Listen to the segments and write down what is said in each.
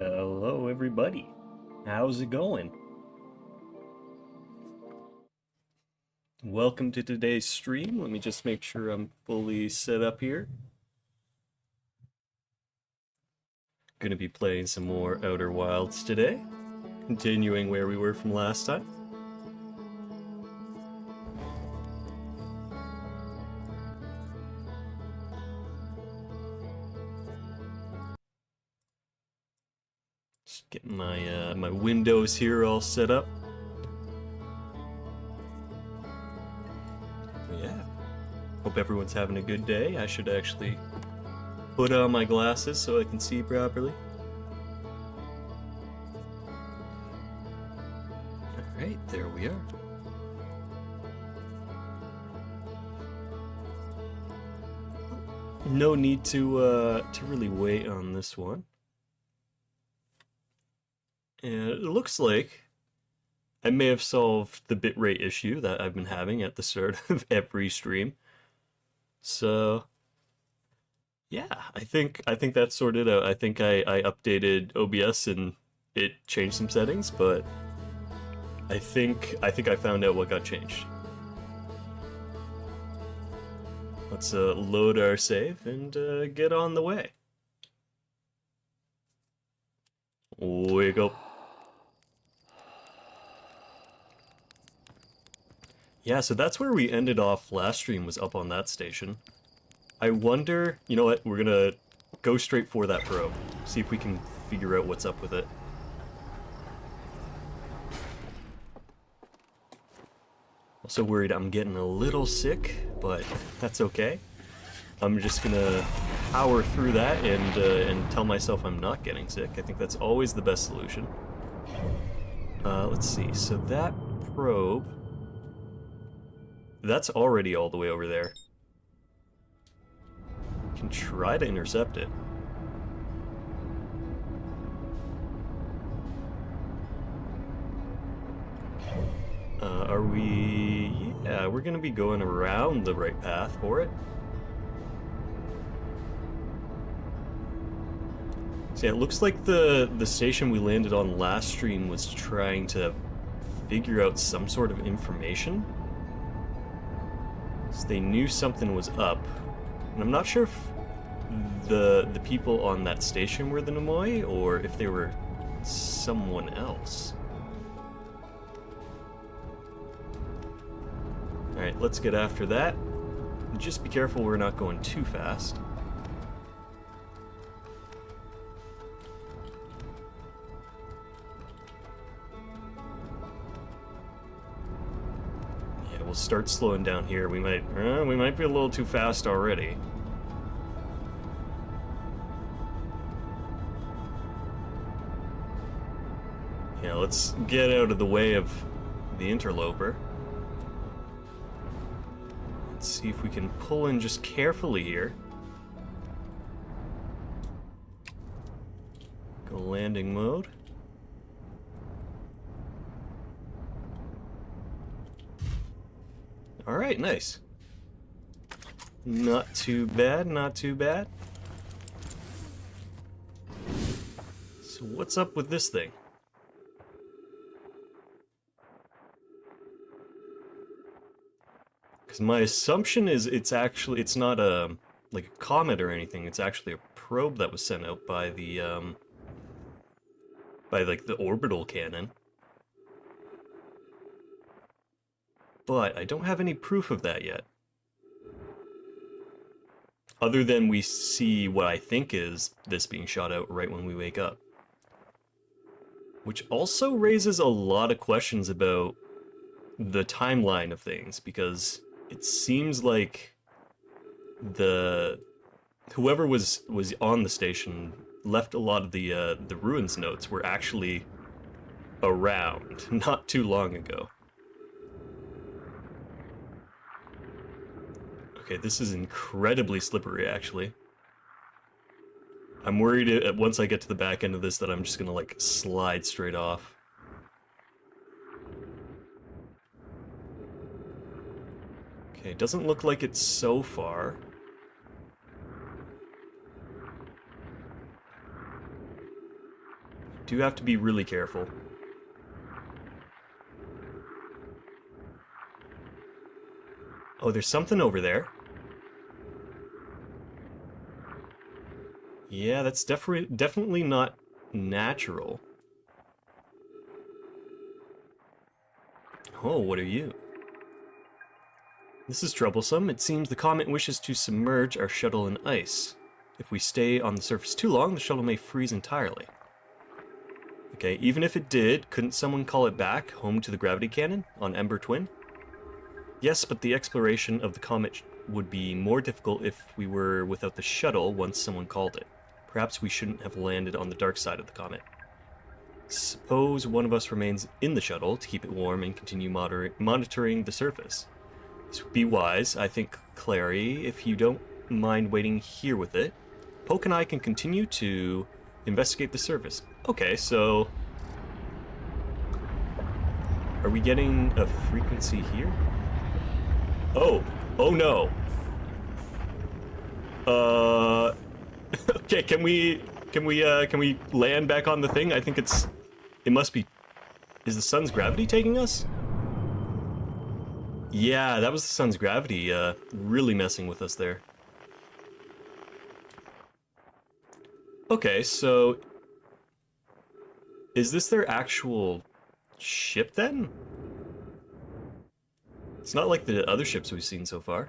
Hello, everybody. How's it going? Welcome to today's stream. Let me just make sure I'm fully set up here. Gonna be playing some more Outer Wilds today, continuing where we were from last time. Just getting my windows here all set up. Yeah. Hope everyone's having a good day. I should actually put on my glasses so I can see properly. Alright, there we are. No need to really wait on this one. And it looks like I may have solved the bitrate issue that I've been having at the start of every stream. So yeah, I think that's sorted out. I think I updated OBS and it changed some settings, but I think I found out what got changed. Let's load our save and get on the way. We go. Yeah, so that's where we ended off last stream, was up on that station. I wonder, you know what, we're gonna go straight for that probe. See if we can figure out what's up with it. Also worried I'm getting a little sick, but that's okay. I'm just gonna power through that and tell myself I'm not getting sick. I think that's always the best solution. Let's see, so that probe... that's already all the way over there. We can try to intercept it. Are we... yeah, we're gonna be going around the right path for it. So yeah, it looks like the station we landed on last stream was trying to figure out some sort of information. So they knew something was up. And I'm not sure if the people on that station were the Nimoy, or if they were someone else. Alright, let's get after that. Just be careful we're not going too fast. Yeah, we'll start slowing down here. We might be a little too fast already. Yeah, let's get out of the way of the interloper. Let's see if we can pull in just carefully here. Go landing mode. Alright, nice. Not too bad, not too bad. So what's up with this thing? Because my assumption is it's not a like a comet or anything. It's actually a probe that was sent out by the like the orbital cannon. But I don't have any proof of that yet. Other than we see what I think is this being shot out right when we wake up. Which also raises a lot of questions about the timeline of things, because it seems like whoever was on the station left a lot of the ruins notes were actually around not too long ago. Okay, this is incredibly slippery, actually. I'm worried once I get to the back end of this that I'm just gonna, like, slide straight off. Okay, doesn't look like it's so far. Do have to be really careful. Oh, there's something over there. Yeah, that's definitely not natural. Oh, what are you? This is troublesome. It seems the comet wishes to submerge our shuttle in ice. If we stay on the surface too long, the shuttle may freeze entirely. Okay, even if it did, couldn't someone call it back home to the gravity cannon on Ember Twin? Yes, but the exploration of the comet would be more difficult if we were without the shuttle once someone called it. Perhaps we shouldn't have landed on the dark side of the comet. Suppose one of us remains in the shuttle to keep it warm and continue monitoring the surface. This would be wise, I think, Clary, if you don't mind waiting here with it. Poke and I can continue to investigate the surface. Okay, so... Are we getting a frequency here? Oh! Oh no! Okay, can we land back on the thing? I think it must be... Is the sun's gravity taking us? Yeah, that was the sun's gravity, really messing with us there. Okay, so... Is this their actual ship, then? It's not like the other ships we've seen so far.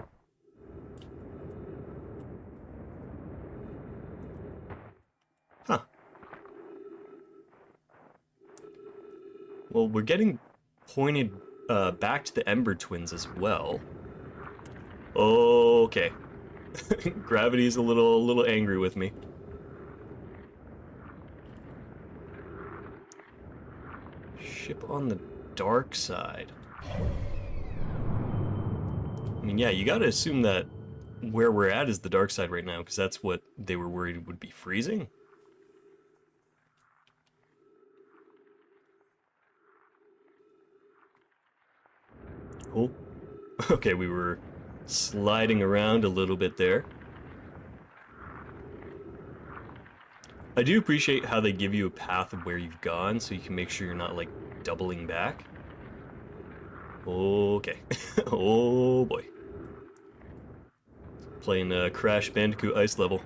Huh. Well, we're getting pointed back to the Ember Twins as well. Okay. Gravity's a little angry with me. Ship on the dark side. I mean, yeah, you gotta assume that where we're at is the dark side right now, because that's what they were worried would be freezing. Oh. Okay, we were sliding around a little bit there. I do appreciate how they give you a path of where you've gone, so you can make sure you're not, like, doubling back. Okay. Oh boy. Playing Crash Bandicoot Ice level.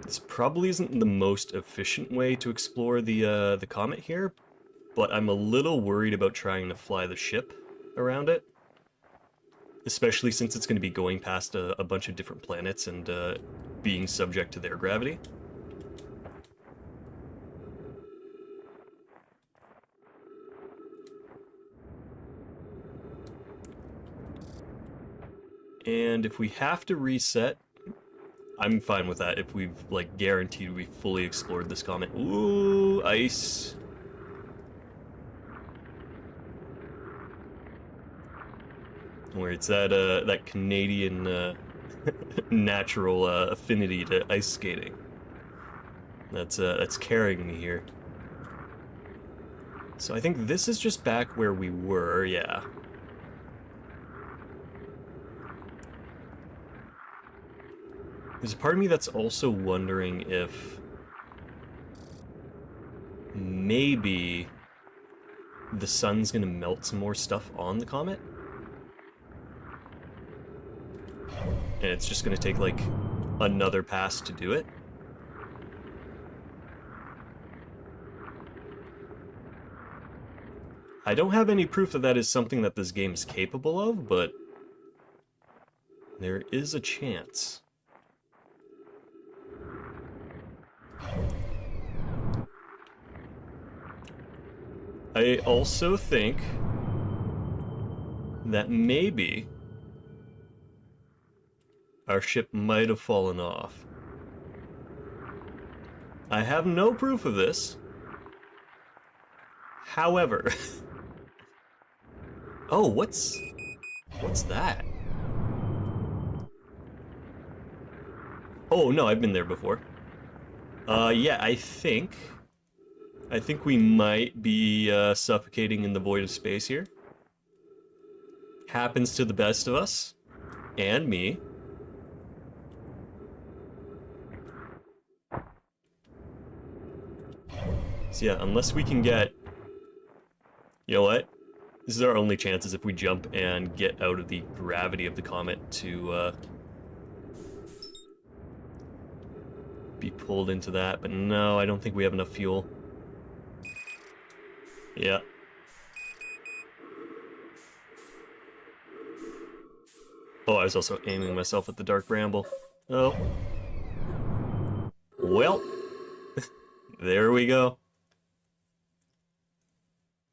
This probably isn't the most efficient way to explore the comet here, but I'm a little worried about trying to fly the ship around it. Especially since it's going to be going past a bunch of different planets and being subject to their gravity. And if we have to reset, I'm fine with that if we've, like, guaranteed we fully explored this comet. Ooh, ice. Where it's that Canadian natural affinity to ice skating. That's carrying me here. So I think this is just back where we were, yeah. There's a part of me that's also wondering if maybe the sun's gonna melt some more stuff on the comet. And it's just gonna take, like, another pass to do it. I don't have any proof that that is something that this game is capable of, but there is a chance. I also think that maybe our ship might have fallen off. I have no proof of this. However... Oh, what's that? Oh, no, I've been there before. Yeah, I think we might be suffocating in the void of space here. Happens to the best of us. And me. So yeah, unless we can get... You know what? This is our only chances if we jump and get out of the gravity of the comet to be pulled into that. But no, I don't think we have enough fuel. Yeah. Oh, I was also aiming myself at the Dark Bramble. Oh. Well. There we go.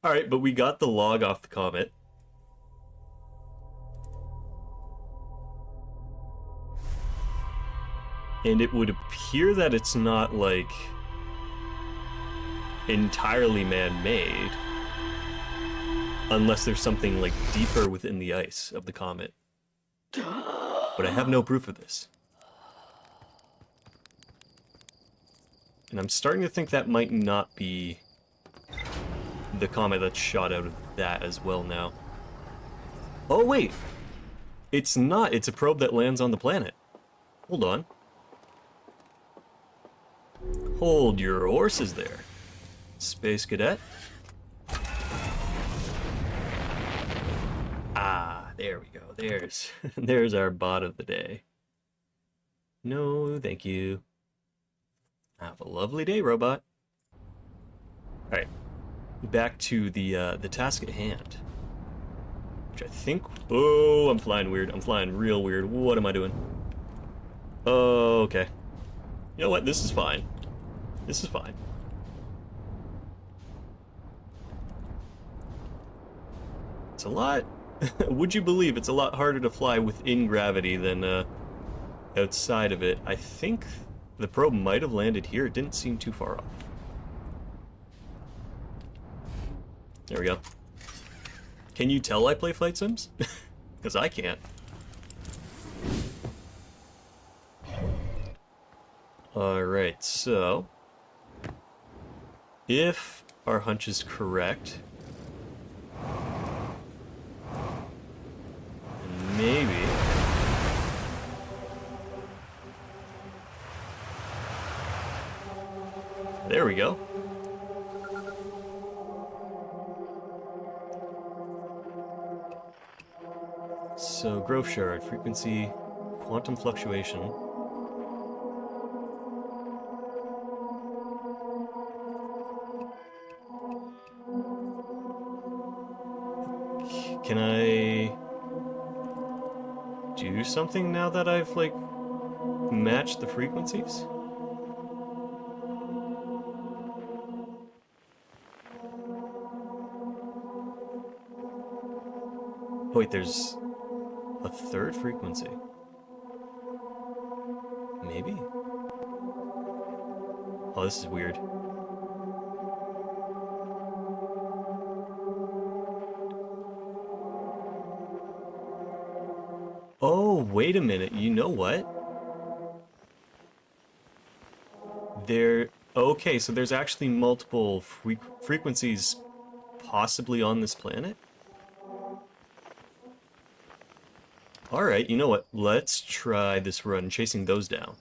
Alright, but we got the log off the comet. And it would appear that it's not, like, entirely man-made. Unless there's something, like, deeper within the ice of the comet. But I have no proof of this. And I'm starting to think that might not be the comet that shot out of that as well now. Oh, wait! It's not. It's a probe that lands on the planet. Hold on. Hold your horses there, Space Cadet. Ah, there we go. There's our bot of the day. No, thank you. Have a lovely day, robot. Alright. Back to the task at hand. Which I think... Oh, I'm flying weird. I'm flying real weird. What am I doing? Oh, okay. You know what? This is fine. This is fine. It's a lot... Would you believe it's a lot harder to fly within gravity than outside of it? I think the probe might have landed here. It didn't seem too far off. There we go. Can you tell I play flight sims? Because I can't. Alright, so... if our hunch is correct... maybe... there we go. So, growth shard, frequency, quantum fluctuation. Can I do something now that I've, like, matched the frequencies? Oh, wait, there's a third frequency. Maybe? Oh, this is weird. Oh, wait a minute. You know what? Okay, so there's actually multiple frequencies possibly on this planet? Alright, you know what? Let's try this run, chasing those down.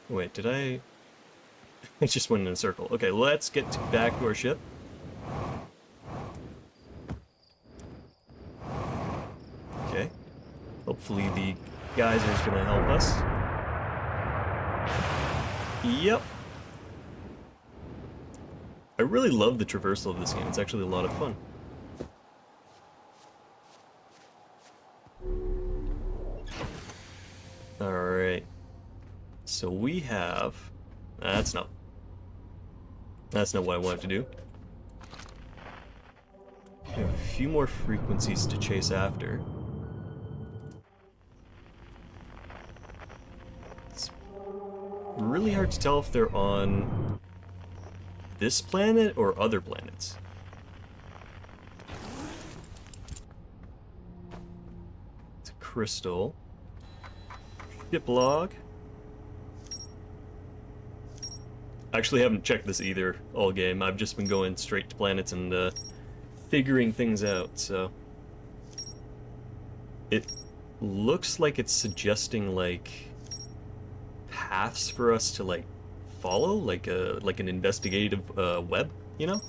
Wait, did I... I just went in a circle. Okay, let's get back to our ship. Okay. Hopefully the geyser's gonna help us. Yep. I really love the traversal of this game. It's actually a lot of fun. Alright. So we have... That's not what I wanted to do. We have a few more frequencies to chase after. It's really hard to tell if they're on this planet or other planets. It's a crystal. Ship log. I actually haven't checked this either all game. I've just been going straight to planets and figuring things out, so... looks like it's suggesting like paths for us to like follow, like an investigative web, you know?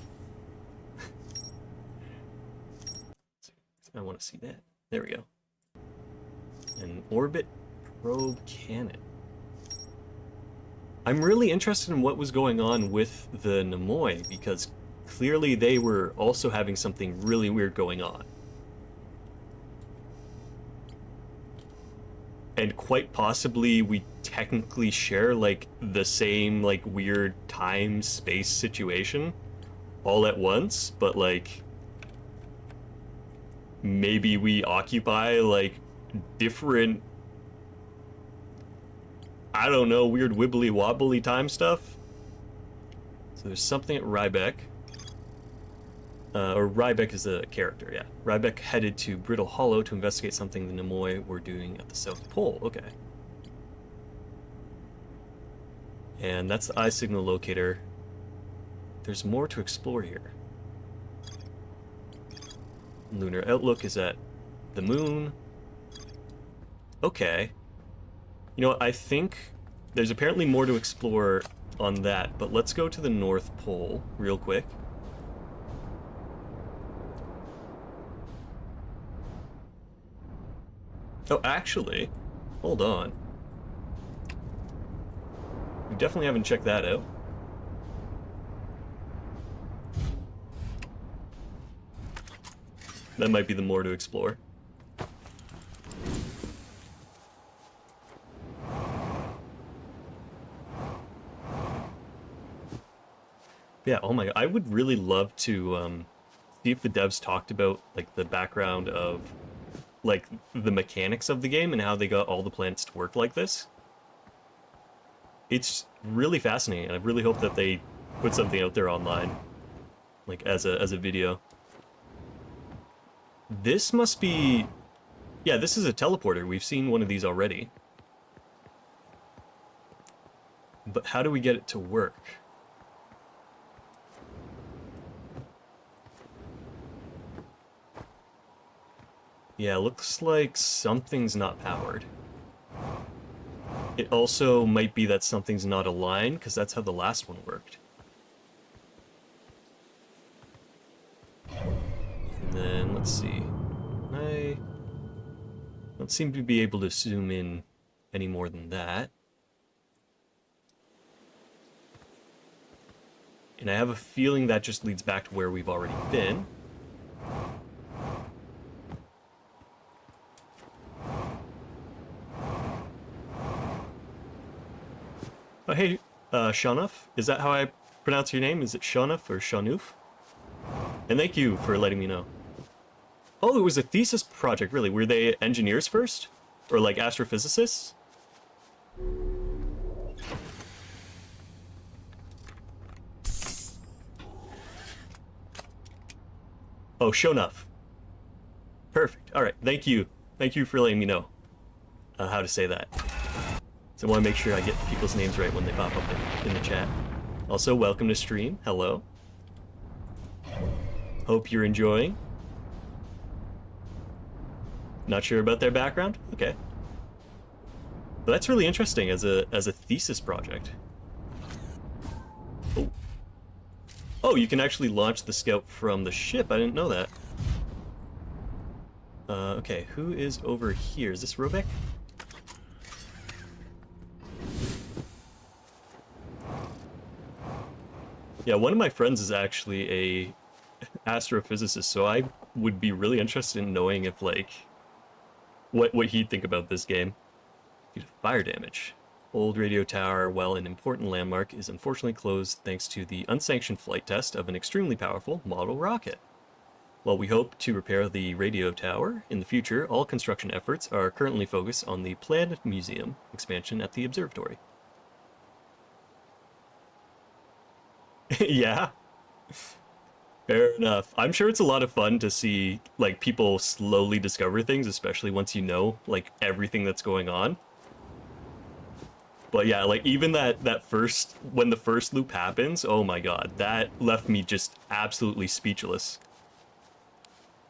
I want to see that. There we go. An orbit probe cannon. I'm really interested in what was going on with the Nimoy, because clearly they were also having something really weird going on. And quite possibly we technically share like the same like weird time space situation all at once, but like maybe we occupy like different, I don't know, weird wibbly wobbly time stuff. So there's something at Rybeck. Or Rybeck is a character, yeah. Rybeck headed to Brittle Hollow to investigate something the Nimoy were doing at the South Pole. Okay. And that's the eye signal locator. There's more to explore here. Lunar outlook is at the moon. Okay. You know what, I think there's apparently more to explore on that, but let's go to the North Pole real quick. Oh, actually, hold on. We definitely haven't checked that out. That might be the more to explore. Yeah, oh my god, I would really love to see if the devs talked about like the background of like the mechanics of the game and how they got all the planets to work like this. It's really fascinating, and I really hope that they put something out there online, like as a video. This must be, yeah, this is a teleporter. We've seen one of these already. But how do we get it to work? Yeah, looks like something's not powered. It also might be that something's not aligned, because that's how the last one worked. And then, let's see. I don't seem to be able to zoom in any more than that. And I have a feeling that just leads back to where we've already been. Oh, hey, Shanuf. Is that how I pronounce your name? Is it Shanuf or Shanuf? And thank you for letting me know. Oh, it was a thesis project, really. Were they engineers first? Or like astrophysicists? Oh, Shonuf. Perfect. All right, thank you. Thank you for letting me know how to say that. So I want to make sure I get people's names right when they pop up in the chat. Also, welcome to stream. Hello. Hope you're enjoying. Not sure about their background? Okay. But that's really interesting as a thesis project. Oh. Oh, you can actually launch the scout from the ship. I didn't know that. Okay, who is over here? Is this Robeck? Yeah, one of my friends is actually a astrophysicist, so I would be really interested in knowing if, like, what he'd think about this game. Due to fire damage. Old radio tower, while an important landmark, is unfortunately closed thanks to the unsanctioned flight test of an extremely powerful model rocket. While we hope to repair the radio tower in the future, all construction efforts are currently focused on the planned museum expansion at the observatory. Yeah, fair enough. I'm sure it's a lot of fun to see like people slowly discover things, especially once you know like everything that's going on. But yeah, like even that first, when the first loop happens, oh my god, that left me just absolutely speechless.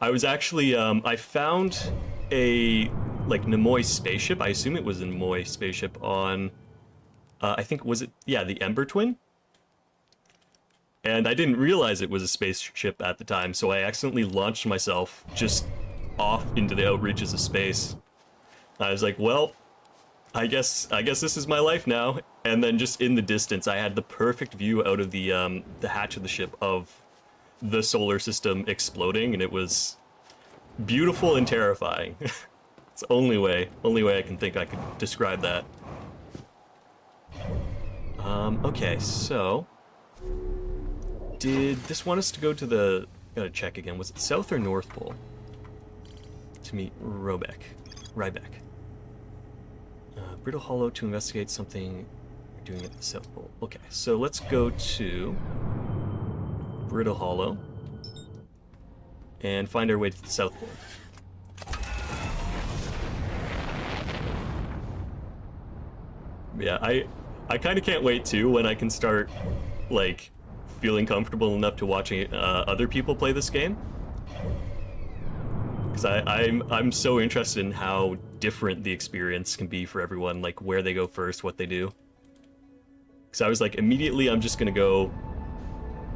I was actually I found a like Nimoy's spaceship. I assume it was a Nimoy spaceship on, I think, was it, yeah, the Ember Twin? And I didn't realize it was a spaceship at the time, so I accidentally launched myself just off into the outreaches of space. I was like, well, I guess this is my life now. And then just in the distance, I had the perfect view out of the hatch of the ship of the solar system exploding, and it was beautiful and terrifying. It's the only way I can think I could describe that. Okay, so did this want us to go to the, gotta check again, was it South or North Pole? To meet Ryback. Brittle Hollow to investigate something we're doing at the South Pole. Okay, so let's go to Brittle Hollow and find our way to the South Pole. Yeah, I kind of can't wait too when I can start like feeling comfortable enough to watching other people play this game, because I'm so interested in how different the experience can be for everyone, like where they go first, what they do. Because I was like, immediately I'm just gonna go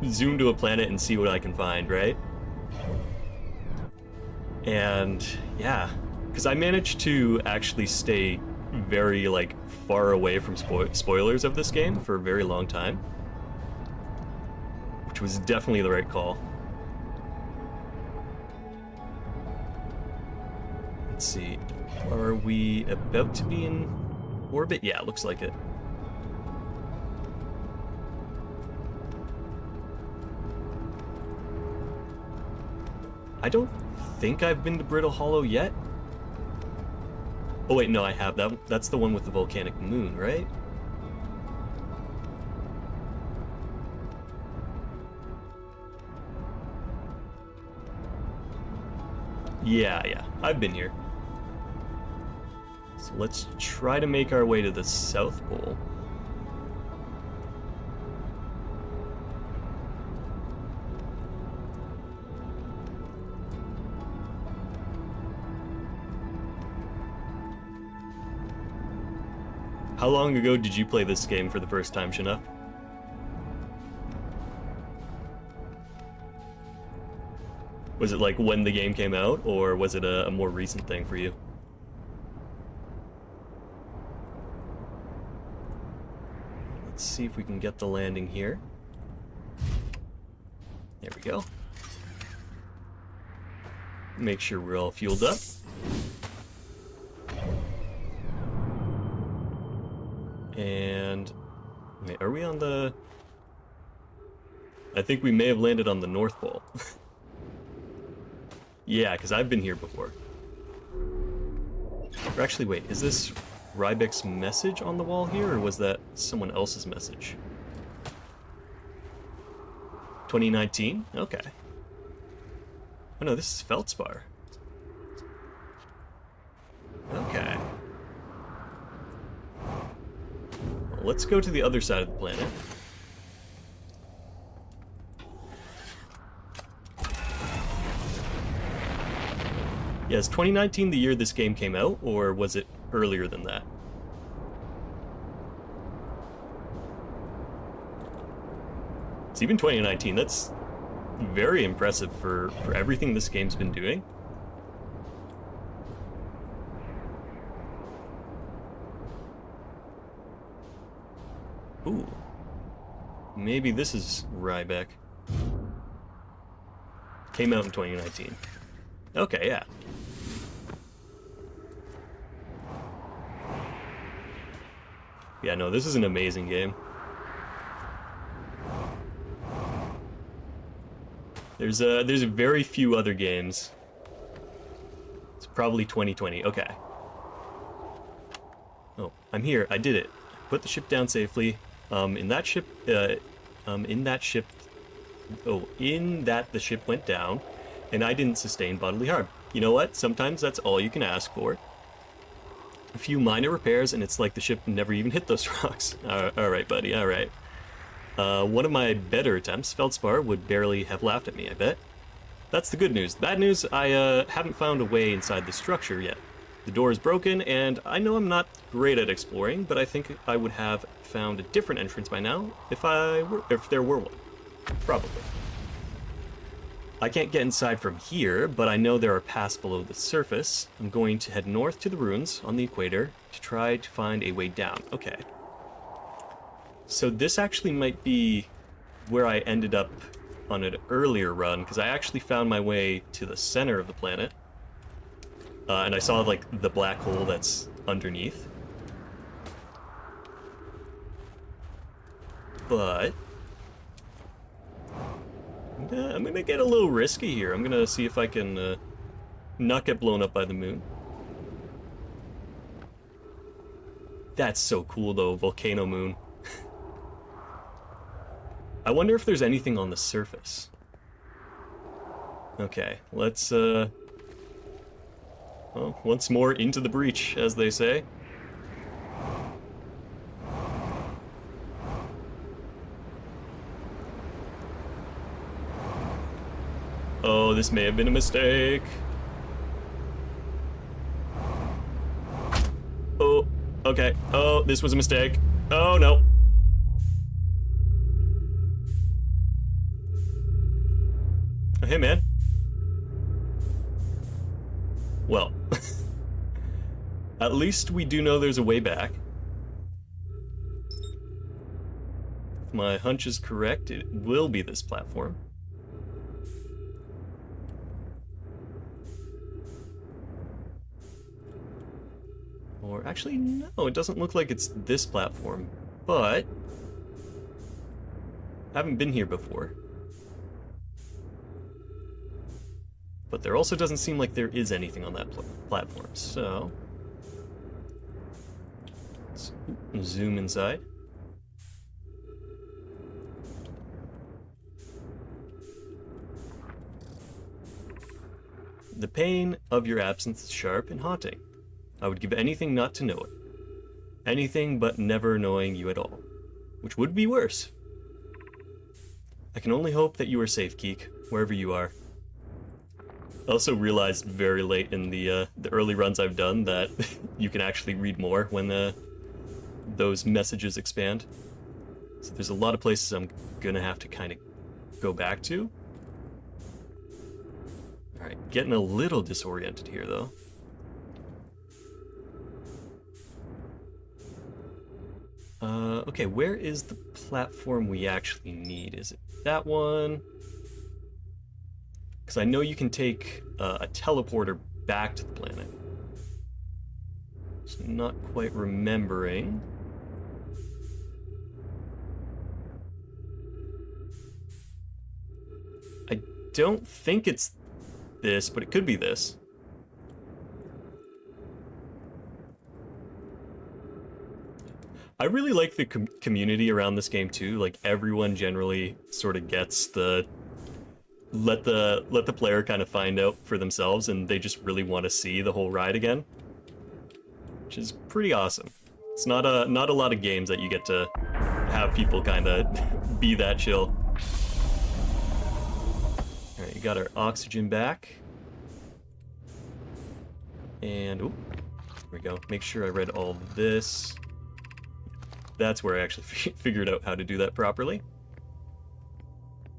zoom to a planet and see what I can find, right? And yeah, because I managed to actually stay very like far away from spoilers of this game for a very long time, which was definitely the right call. Let's see, are we about to be in orbit? Yeah, it looks like it. I don't think I've been to Brittle Hollow yet. Oh wait, no, I have. That's the one with the volcanic moon, right? Yeah, I've been here. So let's try to make our way to the South Pole. How long ago did you play this game for the first time, Shana? Was it like when the game came out, or was it a more recent thing for you? Let's see if we can get the landing here. There we go. Make sure we're all fueled up. And wait, are we on the... I think we may have landed on the North Pole. Yeah, because I've been here before. Or actually, wait, is this Ryback's message on the wall here, or was that someone else's message? 2019? Okay. Oh no, this is Feldspar. Okay. Well, let's go to the other side of the planet. Yeah, is 2019 the year this game came out, or was it earlier than that? It's even 2019. That's very impressive for everything this game's been doing. Ooh. Maybe this is Ryback. Came out in 2019. Okay, yeah. Yeah, no, this is an amazing game. There's very few other games. It's probably 2020. Okay. Oh, I'm here. I did it. Put the ship down safely. In that the ship went down, and I didn't sustain bodily harm. You know what? Sometimes that's all you can ask for. A few minor repairs, and it's like the ship never even hit those rocks. Alright, buddy, alright. One of my better attempts, Feldspar would barely have laughed at me, I bet. That's the good news. The bad news, I haven't found a way inside the structure yet. The door is broken, and I know I'm not great at exploring, but I think I would have found a different entrance by now if there were one. Probably. I can't get inside from here, but I know there are paths below the surface. I'm going to head north to the ruins on the equator to try to find a way down. Okay. So this actually might be where I ended up on an earlier run, because I actually found my way to the center of the planet. And I saw, like, the black hole that's underneath. But I'm gonna get a little risky here. I'm gonna see if I can not get blown up by the moon. That's so cool, though, volcano moon. I wonder if there's anything on the surface. Okay, let's, well, once more into the breach, as they say. Oh, this may have been a mistake. Oh, okay. Oh, this was a mistake. Oh, no. Oh, hey, man. Well, at least we do know there's a way back. If my hunch is correct, it will be this platform. Or actually, no, it doesn't look like it's this platform, but I haven't been here before. But there also doesn't seem like there is anything on that platform, so let's zoom inside. The pain of your absence is sharp and haunting. I would give anything not to know it. Anything but never knowing you at all, which would be worse. I can only hope that you are safe, Keek, wherever you are. I also realized very late in the early runs I've done that you can actually read more when those messages expand. So there's a lot of places I'm gonna have to kind of go back to. Alright, getting a little disoriented here though. Okay, where is the platform we actually need? Is it that one? Because I know you can take a teleporter back to the planet. So not quite remembering. I don't think it's this, but it could be this. I really like the community around this game too. Like everyone generally sort of gets the let the player kind of find out for themselves, and they just really want to see the whole ride again, which is pretty awesome. It's not a lot of games that you get to have people kind of be that chill. All right, you got our oxygen back, and oh, here we go. Make sure I read all of this. That's where I actually figured out how to do that properly.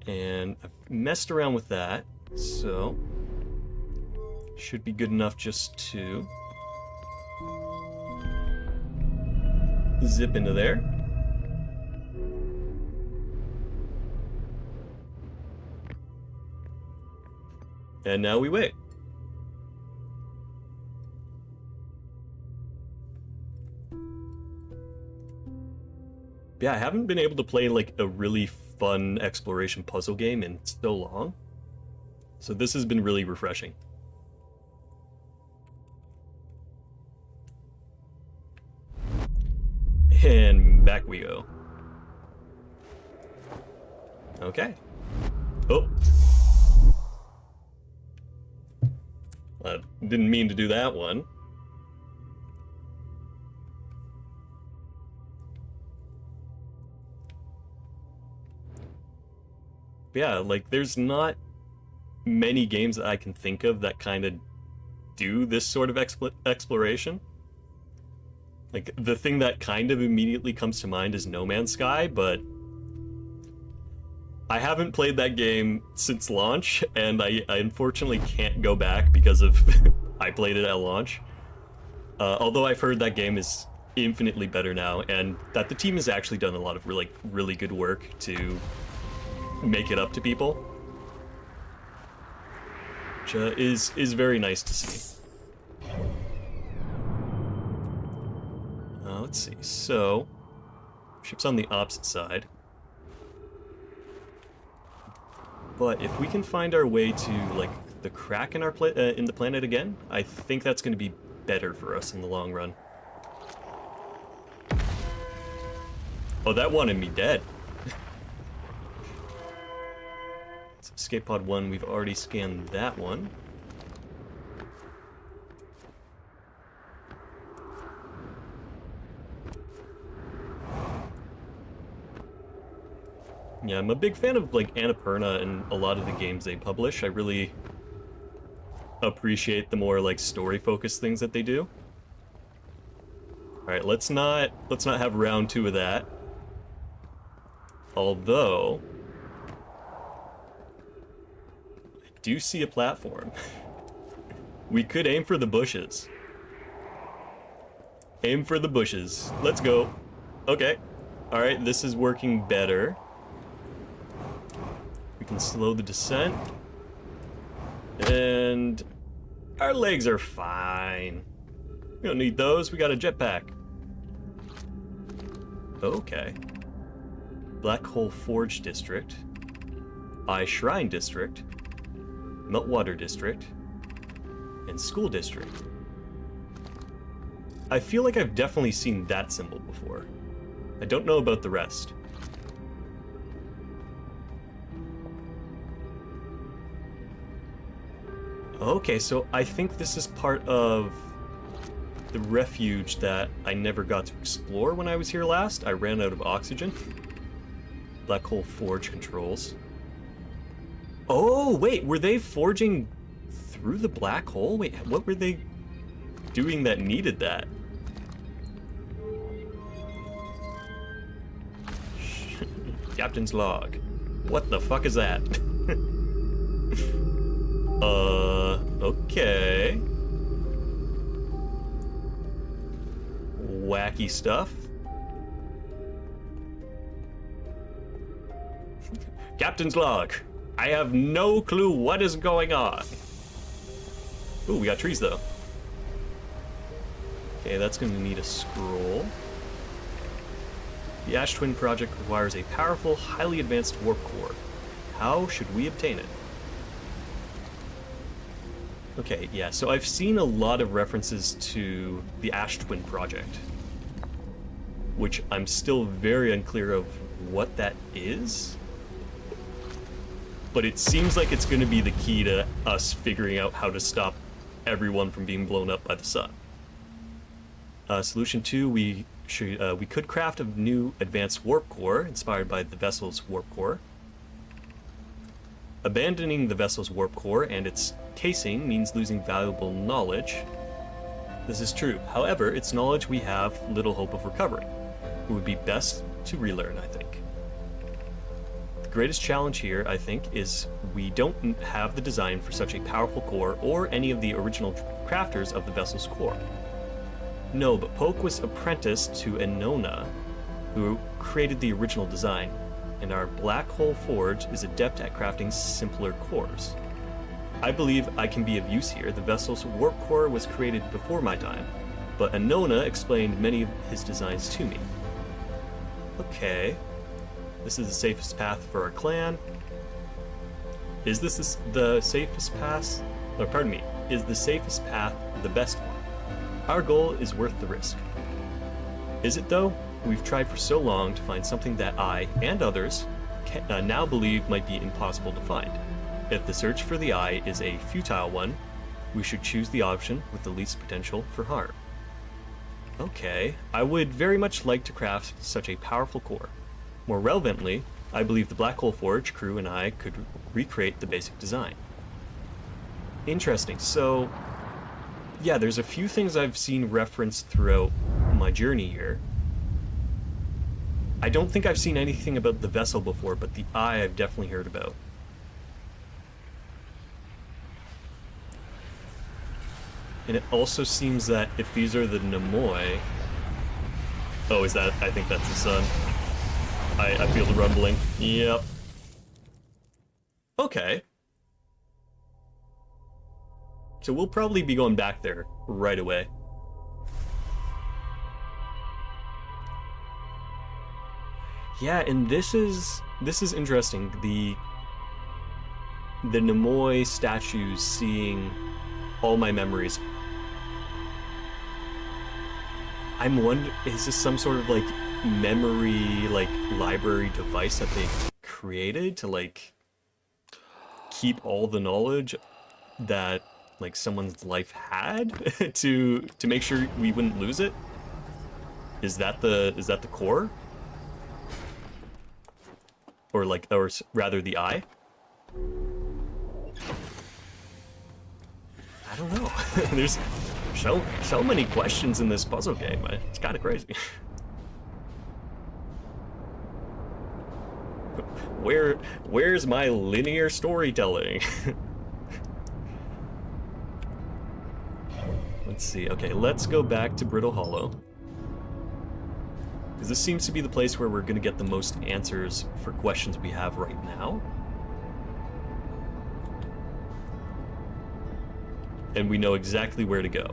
And I've messed around with that, so should be good enough just to zip into there. And now we wait. Yeah, I haven't been able to play like a really fun exploration puzzle game in so long. So this has been really refreshing. And back we go. Okay. Oh. I didn't mean to do that one. Yeah, like there's not many games that I can think of that kind of do this sort of exploration. Like, the thing that kind of immediately comes to mind is No Man's Sky, but I haven't played that game since launch, and I unfortunately can't go back because of I played it at launch. Although I've heard that game is infinitely better now, and that the team has actually done a lot of really good work to make it up to people, which is very nice to see. Let's see. So, ship's on the opposite side. But if we can find our way to, like, the crack in our in the planet again, I think that's going to be better for us in the long run. Oh, that wanted me dead. So escape pod 1, we've already scanned that one. Yeah, I'm a big fan of, like, Annapurna and a lot of the games they publish. I really appreciate the more, like, story-focused things that they do. Alright, let's not have round 2 of that. Although I do see a platform. We could aim for the bushes. Aim for the bushes. Let's go. Okay. Alright, this is working better. We can slow the descent. And our legs are fine. We don't need those, we got a jetpack. Okay. Black Hole Forge District. Eye Shrine District. Meltwater District. And School District. I feel like I've definitely seen that symbol before. I don't know about the rest. Okay, so I think this is part of the refuge that I never got to explore when I was here last. I ran out of oxygen. Black Hole Forge controls. Oh, wait, were they forging through the black hole? Wait, what were they doing that needed that? Captain's log. What the fuck is that? Okay. Wacky stuff. Captain's log. I have no clue what is going on. Ooh, we got trees though. Okay, that's gonna need a scroll. The Ash Twin project requires a powerful, highly advanced warp core. How should we obtain it? Okay, yeah, so I've seen a lot of references to the Ash Twin project, which I'm still very unclear of what that is. But it seems like it's going to be the key to us figuring out how to stop everyone from being blown up by the sun. Solution 2, we could craft a new advanced warp core inspired by the vessel's warp core. Abandoning the vessel's warp core and its casing means losing valuable knowledge. This is true. However, it's knowledge we have little hope of recovering. It would be best to relearn, I think. The greatest challenge here, I think, is we don't have the design for such a powerful core or any of the original crafters of the vessel's core. No, but Poke was apprenticed to Enona, who created the original design, and our Black Hole Forge is adept at crafting simpler cores. I believe I can be of use here. The vessel's warp core was created before my time, but Enona explained many of his designs to me. Okay. This is the safest path for our clan. Is this the safest path? Or pardon me, is the safest path the best one? Our goal is worth the risk. Is it though? We've tried for so long to find something that I, and others, now believe might be impossible to find. If the search for the eye is a futile one, we should choose the option with the least potential for harm. Okay, I would very much like to craft such a powerful core. More relevantly, I believe the Black Hole Forge crew and I could recreate the basic design. Interesting, so Yeah, there's a few things I've seen referenced throughout my journey here. I don't think I've seen anything about the vessel before, but the eye I've definitely heard about. And it also seems that if these are the Nemoi... Oh, is that... I think that's the sun. I feel the rumbling. Yep. Okay. So we'll probably be going back there right away. Yeah, and this is interesting. The Nemoi statues seeing all my memories. I'm wondering, is this some sort of like memory, like library device that they created to like keep all the knowledge that like someone's life had to make sure we wouldn't lose it? Is that the core? Or like, or rather the eye? I don't know. There's so many questions in this puzzle game. It's kind of crazy. Where's my linear storytelling? Let's see. Okay, let's go back to Brittle Hollow. Because this seems to be the place where we're going to get the most answers for questions we have right now. And we know exactly where to go.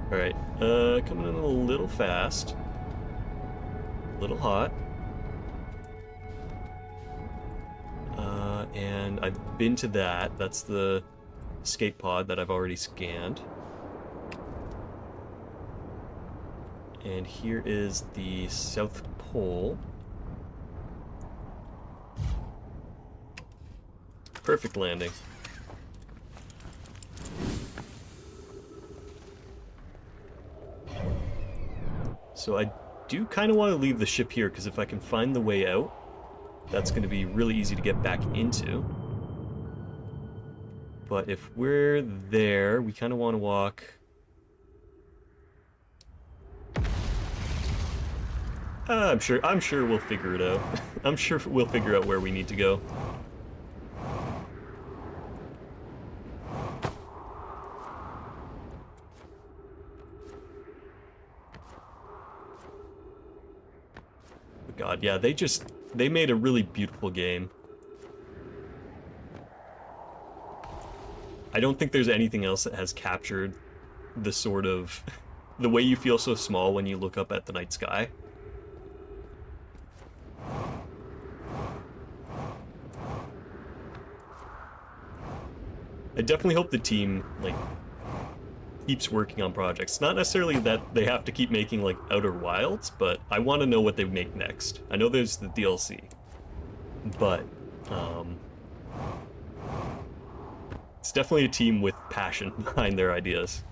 Alright, coming in a little fast. A little hot. And I've been to that. That's the escape pod that I've already scanned. And here is the South Pole. Perfect landing. So I do kind of want to leave the ship here, because if I can find the way out, that's going to be really easy to get back into. But if we're there, we kind of want to walk... I'm sure we'll figure it out. I'm sure we'll figure out where we need to go. God, yeah, they made a really beautiful game. I don't think there's anything else that has captured the sort of... the way you feel so small when you look up at the night sky. I definitely hope the team, like, keeps working on projects. Not necessarily that they have to keep making, like, Outer Wilds, but I want to know what they make next. I know there's the DLC, but, it's definitely a team with passion behind their ideas.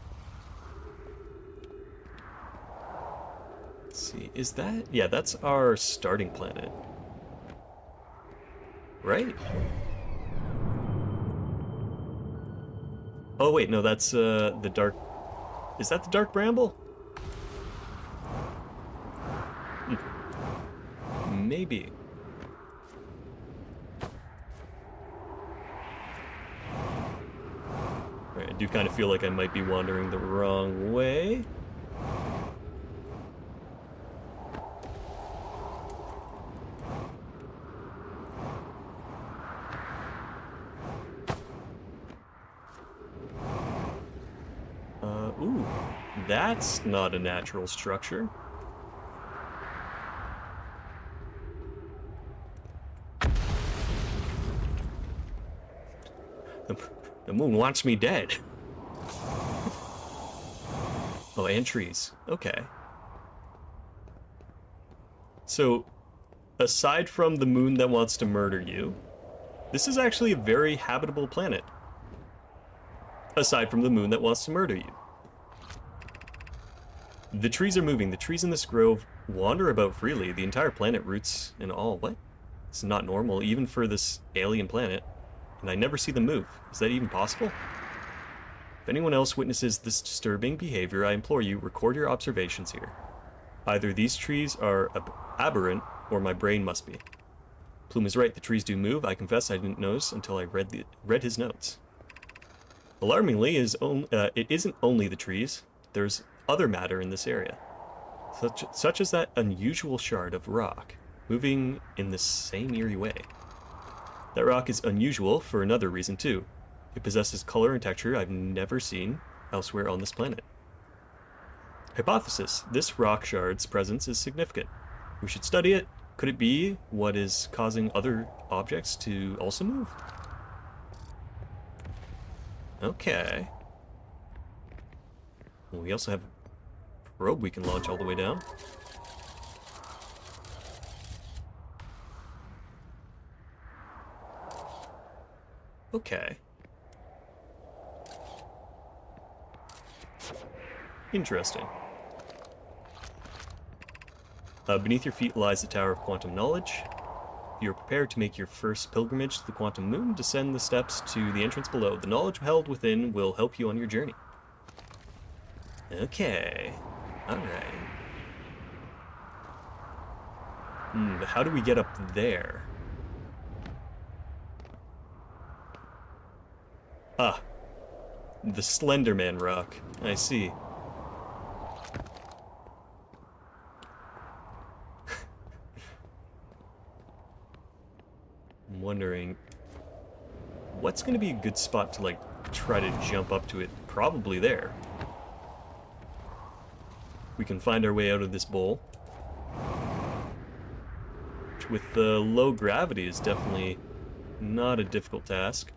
Let's see, is that... yeah, that's our starting planet. Right? Oh wait, no, that's the dark... is that the Dark Bramble? Maybe. Alright, I do kind of feel like I might be wandering the wrong way. Ooh, that's not a natural structure. The moon wants me dead. Oh, and trees. Okay. So, aside from the moon that wants to murder you, this is actually a very habitable planet. Aside from the moon that wants to murder you. The trees are moving. The trees in this grove wander about freely. The entire planet roots and all. What? It's not normal, even for this alien planet. And I never see them move. Is that even possible? If anyone else witnesses this disturbing behavior, I implore you, record your observations here. Either these trees are aberrant, or my brain must be. Plume is right, the trees do move. I confess I didn't notice until I read his notes. Alarmingly, it isn't only the trees. There's other matter in this area, such as that unusual shard of rock, moving in the same eerie way. That rock is unusual for another reason too. It possesses color and texture I've never seen elsewhere on this planet. Hypothesis: this rock shard's presence is significant. We should study it. Could it be what is causing other objects to also move? Okay. We also have a probe we can launch all the way down. Okay. Interesting. Beneath your feet lies the Tower of Quantum Knowledge. If you're prepared to make your first pilgrimage to the Quantum Moon, descend the steps to the entrance below. The knowledge held within will help you on your journey. Okay. Alright. But how do we get up there? Ah. The Slenderman rock. I see. I'm wondering what's going to be a good spot to like try to jump up to it. Probably there. We can find our way out of this bowl, which with the low gravity is definitely not a difficult task.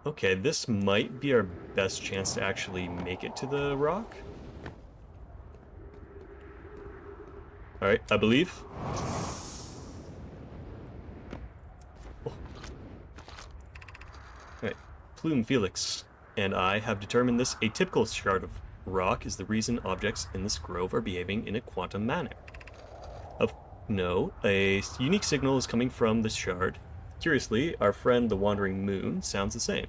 Okay, this might be our best chance to actually make it to the rock. Alright, I believe. Oh. Alright, Plume, Felix, and I have determined this atypical shard of rock is the reason objects in this grove are behaving in a quantum manner. No, a unique signal is coming from this shard. Curiously, our friend the Wandering Moon sounds the same.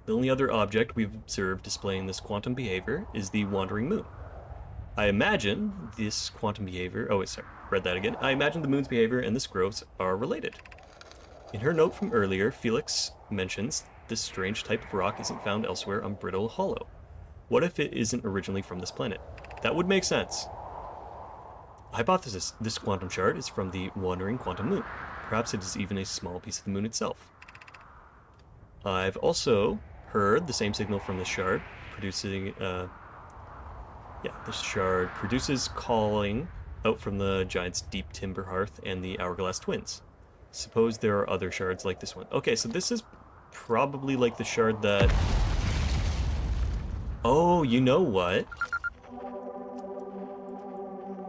The only other object we've observed displaying this quantum behavior is the Wandering Moon. I imagine this quantum behavior... Oh, wait, sorry. Read that again. I imagine the moon's behavior and this groves are related. In her note from earlier, Felix mentions this strange type of rock isn't found elsewhere on Brittle Hollow. What if it isn't originally from this planet? That would make sense. Hypothesis: this quantum shard is from the Wandering Quantum Moon. Perhaps it is even a small piece of the moon itself. I've also heard the same signal from this shard, producing, this shard produces calling out from the giant's deep timber hearth and the hourglass twins. Suppose there are other shards like this one. Okay, so this is probably like the shard that... Oh, you know what?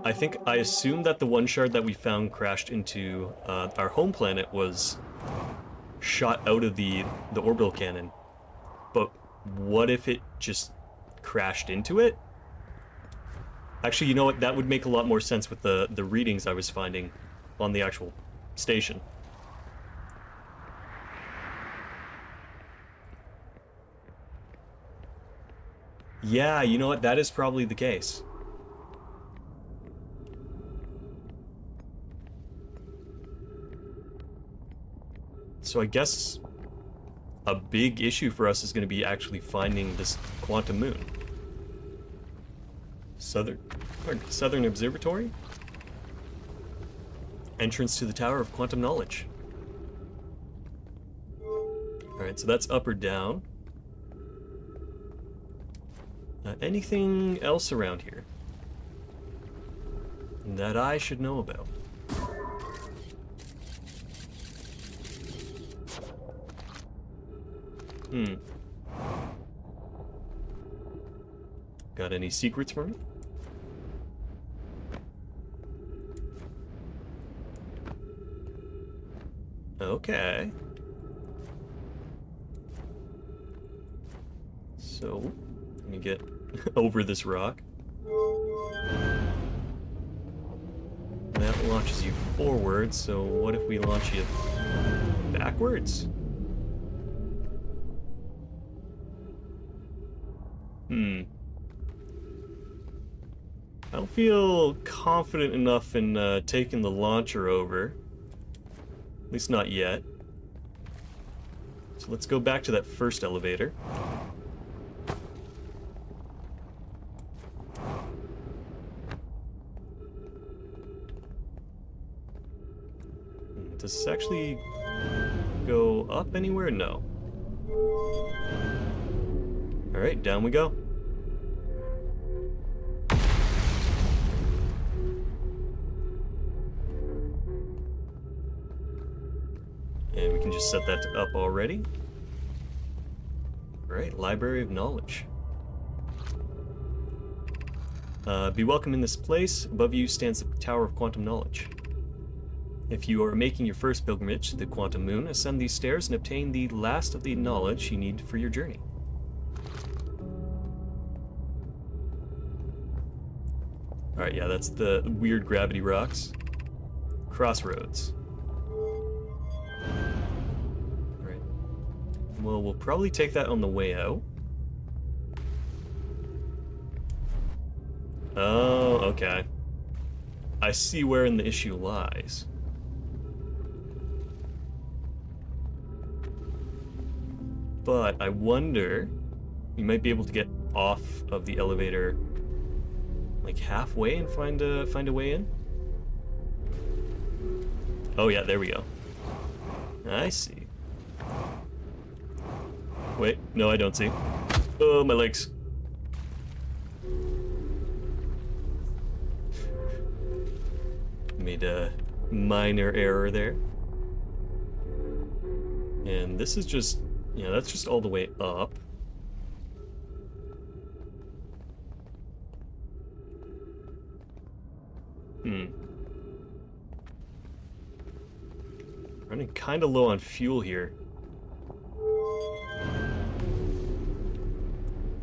I assume that the one shard that we found crashed into our home planet was shot out of the orbital cannon. But what if it just crashed into it? Actually, you know what? That would make a lot more sense with the readings I was finding on the actual station. Yeah, you know what? That is probably the case. So I guess a big issue for us is going to be actually finding this quantum moon. Southern Observatory? Entrance to the Tower of Quantum Knowledge. Alright, so that's up or down. Anything else around here that I should know about? Got any secrets for me? Okay. So, let me get over this rock. That launches you forward, so what if we launch you backwards? I don't feel confident enough in taking the launcher over. At least not yet. So let's go back to that first elevator. Does this actually go up anywhere? No. Alright, down we go. And we can just set that up already. Alright, Library of Knowledge. Be welcome in this place. Above you stands the Tower of Quantum Knowledge. If you are making your first pilgrimage to the Quantum Moon, ascend these stairs and obtain the last of the knowledge you need for your journey. Alright, yeah, that's the weird gravity rocks. Crossroads. Alright. Well, we'll probably take that on the way out. Oh, okay. I see wherein the issue lies. But I wonder, we might be able to get off of the elevator like halfway and find a way in. Oh yeah, there we go. I see. Wait, no, I don't see. Oh, my legs. Made a minor error there. And this is just, yeah, that's just all the way up. Running kind of low on fuel here.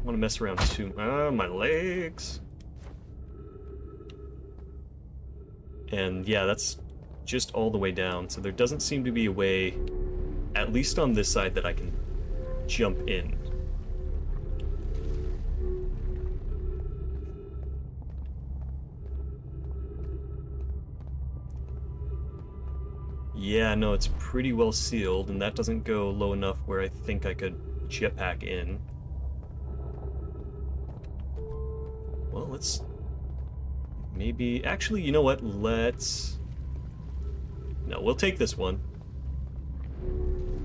Want to mess around too. Ah, my legs. And yeah, that's just all the way down. So there doesn't seem to be a way, at least on this side, that I can jump in. Yeah, no, it's pretty well sealed, and that doesn't go low enough where I think I could jetpack in. Well, let's maybe... Actually, you know what? Let's... No, we'll take this one.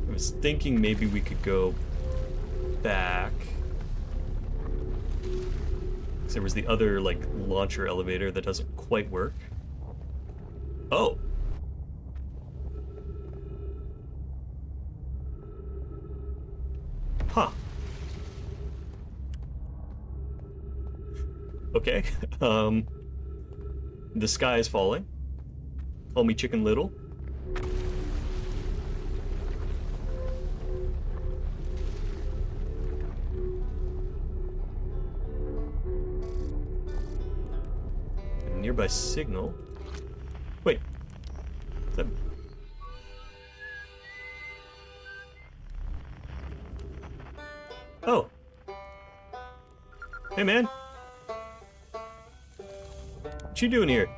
I was thinking maybe we could go back. Because there was the other, like, launcher elevator that doesn't quite work. Oh! Huh. Okay. The sky is falling. Call me Chicken Little. A nearby signal. Wait. Is that... Oh. Hey, man. What you doing here?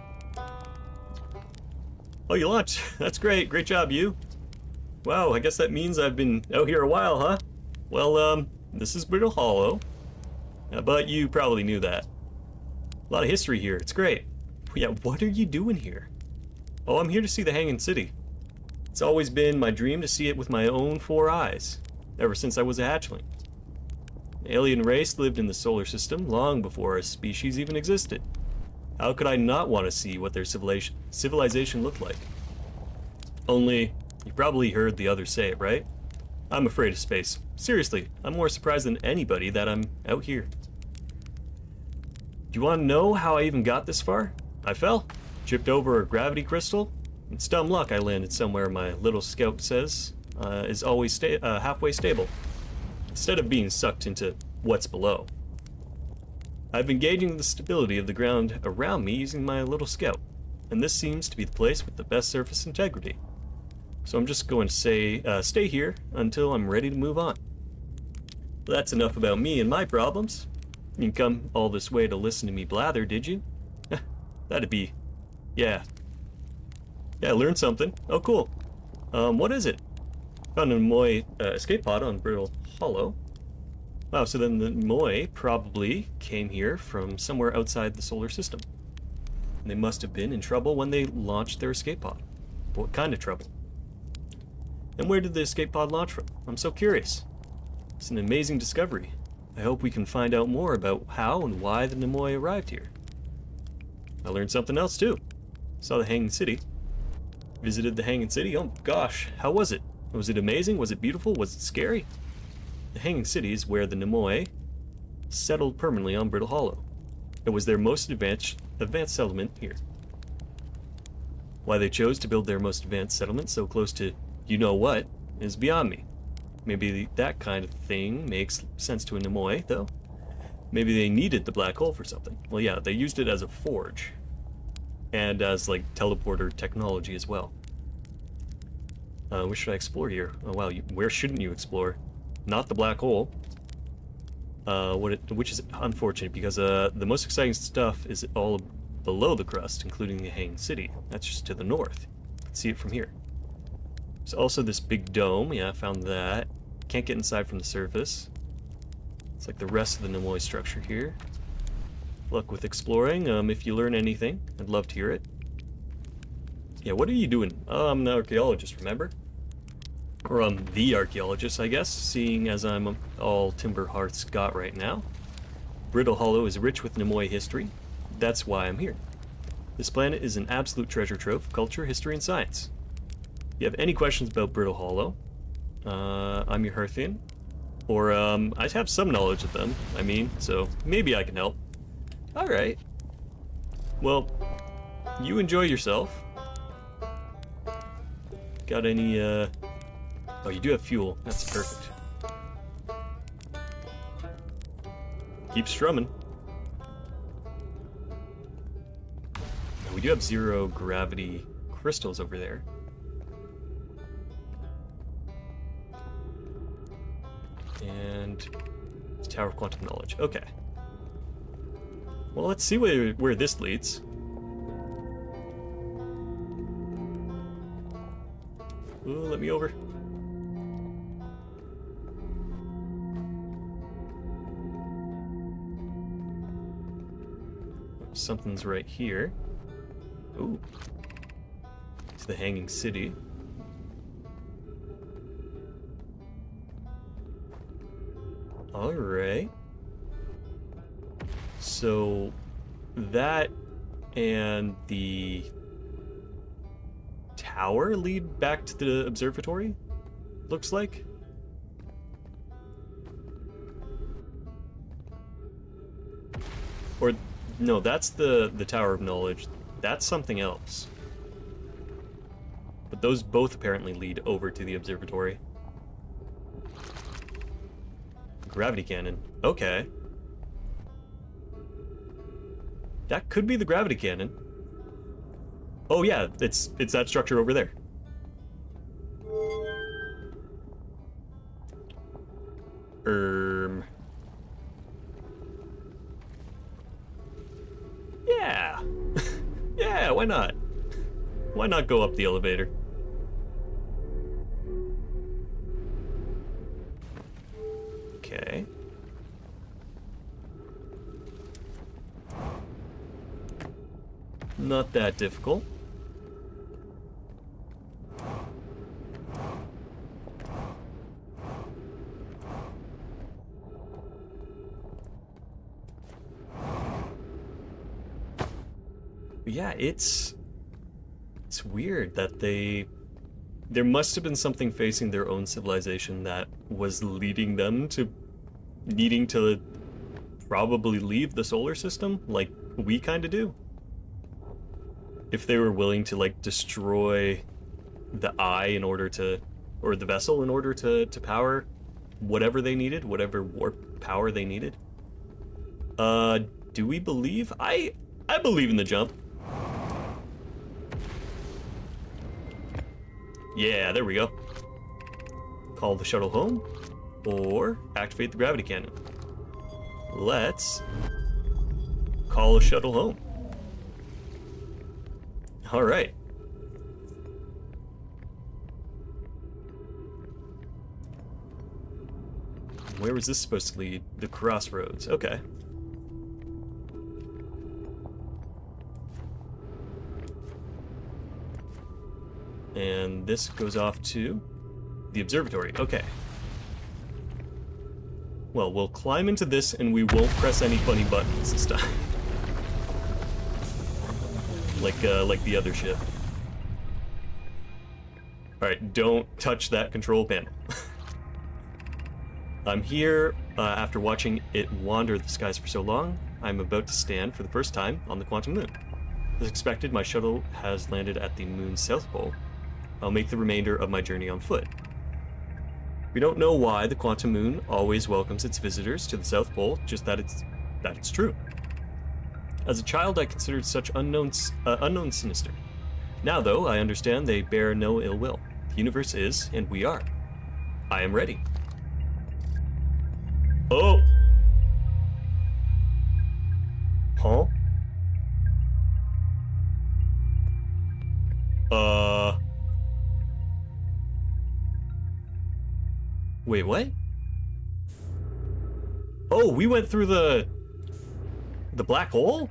Oh, you launched. That's great. Great job, you. Wow, I guess that means I've been out here a while, huh? Well, this is Brittle Hollow. But you probably knew that. A lot of history here. It's great. Yeah, what are you doing here? Oh, I'm here to see the Hanging City. It's always been my dream to see it with my own 4 eyes, ever since I was a hatchling. The alien race lived in the solar system long before our species even existed. How could I not want to see what their civilization looked like? Only, you probably heard the others say it, right? I'm afraid of space. Seriously, I'm more surprised than anybody that I'm out here. Do you want to know how I even got this far? I fell, tripped over a gravity crystal. It's dumb luck I landed somewhere my little scout says is always halfway stable, instead of being sucked into what's below. I've been gauging the stability of the ground around me using my little scout, and this seems to be the place with the best surface integrity. So I'm just going to stay here until I'm ready to move on. Well, that's enough about me and my problems. You didn't come all this way to listen to me blather, did you? That'd be... yeah. Yeah, I learned something. Oh, cool. What is it? Found a Moy escape pod on Brittle Hollow. Wow, so then the Moy probably came here from somewhere outside the solar system. And they must have been in trouble when they launched their escape pod. What kind of trouble? And where did the escape pod launch from? I'm so curious. It's an amazing discovery. I hope we can find out more about how and why the Nimoy arrived here. I learned something else too. Saw the Hanging City. Visited the Hanging City. Oh gosh, how was it? Was it amazing? Was it beautiful? Was it scary? The Hanging City is where the Nimoy settled permanently on Brittle Hollow. It was their most advanced settlement here. Why they chose to build their most advanced settlement so close to you-know-what is beyond me. Maybe that kind of thing makes sense to a Nimoy, though. Maybe they needed the black hole for something. Well, yeah, they used it as a forge. And as, like, teleporter technology as well. Where should I explore here? Oh, wow, where shouldn't you explore? Not the black hole. Which is unfortunate, because the most exciting stuff is all below the crust, including the Hanging City. That's just to the north. You can see it from here. There's also this big dome. Yeah, I found that. Can't get inside from the surface. It's like the rest of the Nimoy structure here. Luck with exploring. If you learn anything, I'd love to hear it. Yeah, what are you doing? I'm an archaeologist, remember? Or I'm the archaeologist, I guess, seeing as I'm all Timber Hearth's got right now. Brittle Hollow is rich with Nimoy history. That's why I'm here. This planet is an absolute treasure trove of culture, history, and science. If you have any questions about Brittle Hollow, I'm your Hearthian. Or, I have some knowledge of them, so maybe I can help. Alright. Well, you enjoy yourself. Got any, oh, you do have fuel. That's perfect. Keep strumming. We do have 0 gravity crystals over there. And Tower of Quantum Knowledge. Okay. Well, let's see where this leads. Ooh, let me over. Something's right here. Ooh. It's the Hanging City. Alright. So, that and the tower lead back to the observatory, looks like. Or, no, that's the Tower of Knowledge. That's something else. But those both apparently lead over to the observatory. Gravity cannon. Okay. That could be the gravity cannon. Oh yeah, it's that structure over there. Yeah. Yeah, why not? Why not go up the elevator? Okay. Not that difficult. But yeah, it's weird that there must have been something facing their own civilization that was leading them to needing to probably leave the solar system like we kind of do. If they were willing to like destroy the eye in order to, or the vessel in order to power whatever they needed, whatever warp power they needed. Do we believe? I believe in the jump. Yeah, there we go. Call the shuttle home, or activate the gravity cannon. Let's call a shuttle home. All right. Where was this supposed to lead? The crossroads. Okay. And this goes off to the observatory. Okay. Well, we'll climb into this and we won't press any funny buttons this time. like the other ship. Alright, don't touch that control panel. I'm here after watching it wander the skies for so long. I'm about to stand for the first time on the quantum moon. As expected, my shuttle has landed at the moon's south pole. I'll make the remainder of my journey on foot. We don't know why the quantum moon always welcomes its visitors to the South Pole, just that it's true. As a child, I considered such unknowns sinister. Now, though, I understand they bear no ill will. The universe is, and we are. I am ready. Oh! Huh? Wait, what? Oh, we went through the black hole?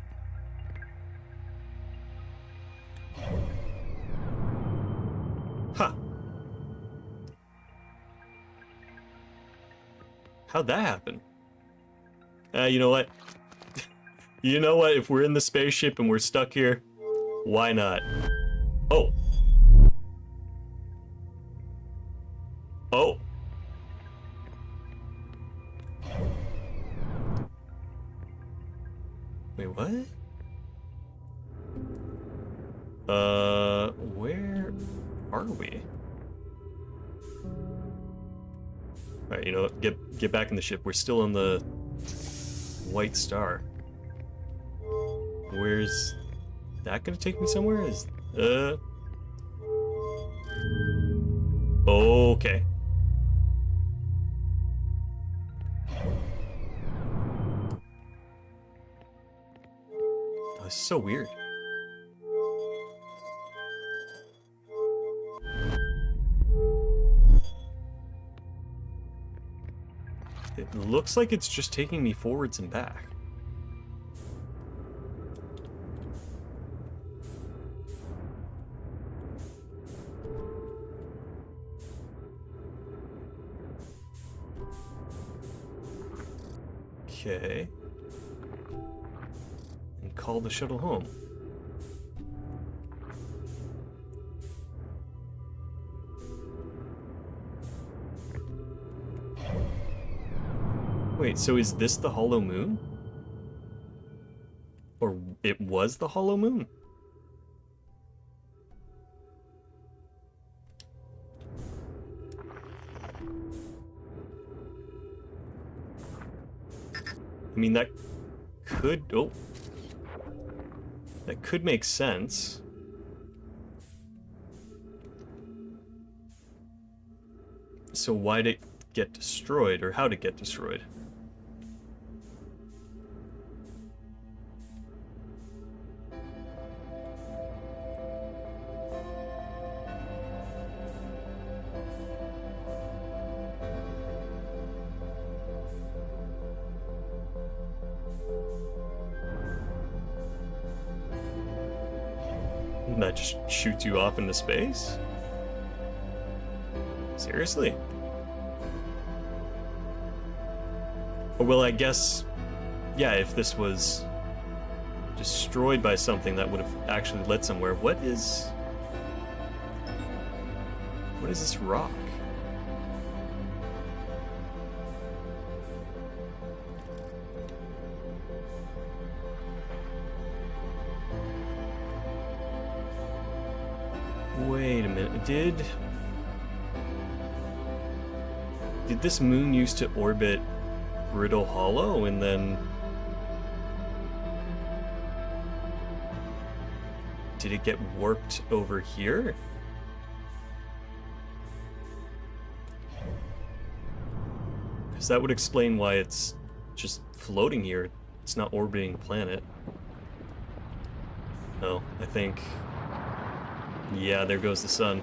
Huh. How'd that happen? You know what? You know what? If we're in the spaceship and we're stuck here, why not? Oh. Oh. Wait, what? Where are we? Alright, you know what? Get back in the ship. We're still on the White Star. Where's that gonna take me somewhere? Okay. Oh, it's so weird. It looks like it's just taking me forwards and back. Okay. And call the shuttle home. Wait, so is this the hollow moon? Or it was the hollow moon? I mean, that could... Oh. That could make sense. So why'd it get destroyed, or how'd it get destroyed? That just shoots you off into space? Seriously? Well, I guess, yeah, if this was destroyed by something, that would have actually led somewhere. What is this rock? Wait a minute. Did this moon used to orbit Brittle Hollow and then... Did it get warped over here? Because that would explain why it's just floating here. It's not orbiting a planet. Oh, I think... Yeah, there goes the sun.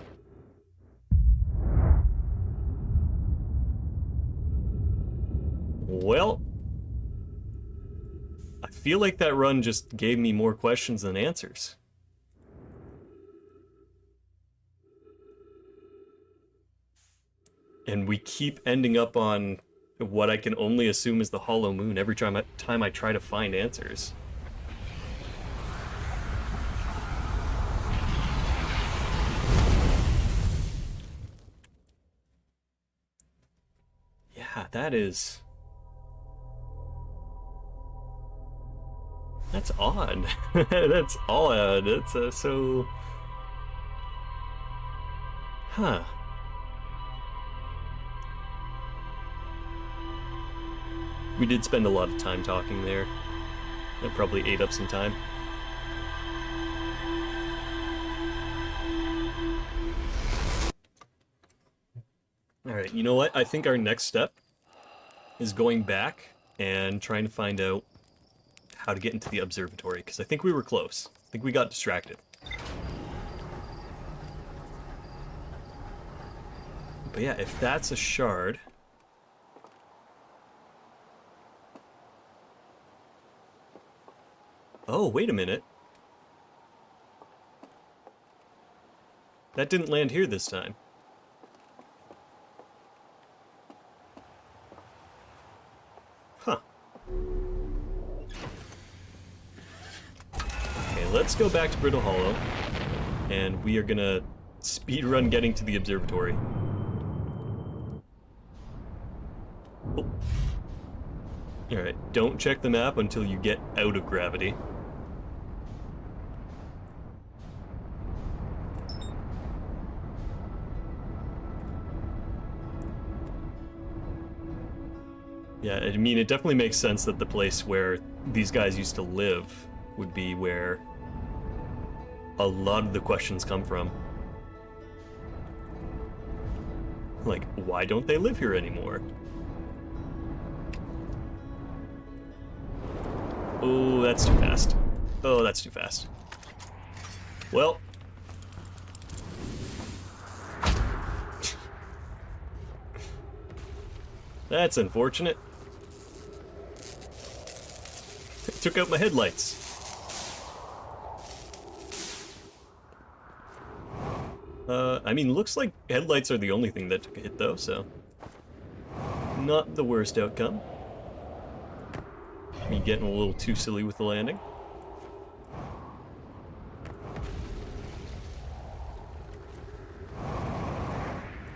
Well... I feel like that run just gave me more questions than answers. And we keep ending up on what I can only assume is the hollow moon every time I try to find answers. Yeah, that's odd. That's odd. It's so... Huh. We did spend a lot of time talking there. That probably ate up some time. Alright, you know what? I think our next step is going back and trying to find out how to get into the observatory, because I think we were close. I think we got distracted. But yeah, if that's a shard... Oh, wait a minute. That didn't land here this time. Huh. Okay, let's go back to Brittle Hollow, and we are gonna speedrun getting to the observatory. Oh. Alright, don't check the map until you get out of gravity. Yeah, I mean, it definitely makes sense that the place where these guys used to live would be where a lot of the questions come from. Like, why don't they live here anymore? Oh, that's too fast. Oh, that's too fast. Well. That's unfortunate. Took out my headlights. I mean, looks like headlights are the only thing that took a hit though, so... Not the worst outcome. Me getting a little too silly with the landing.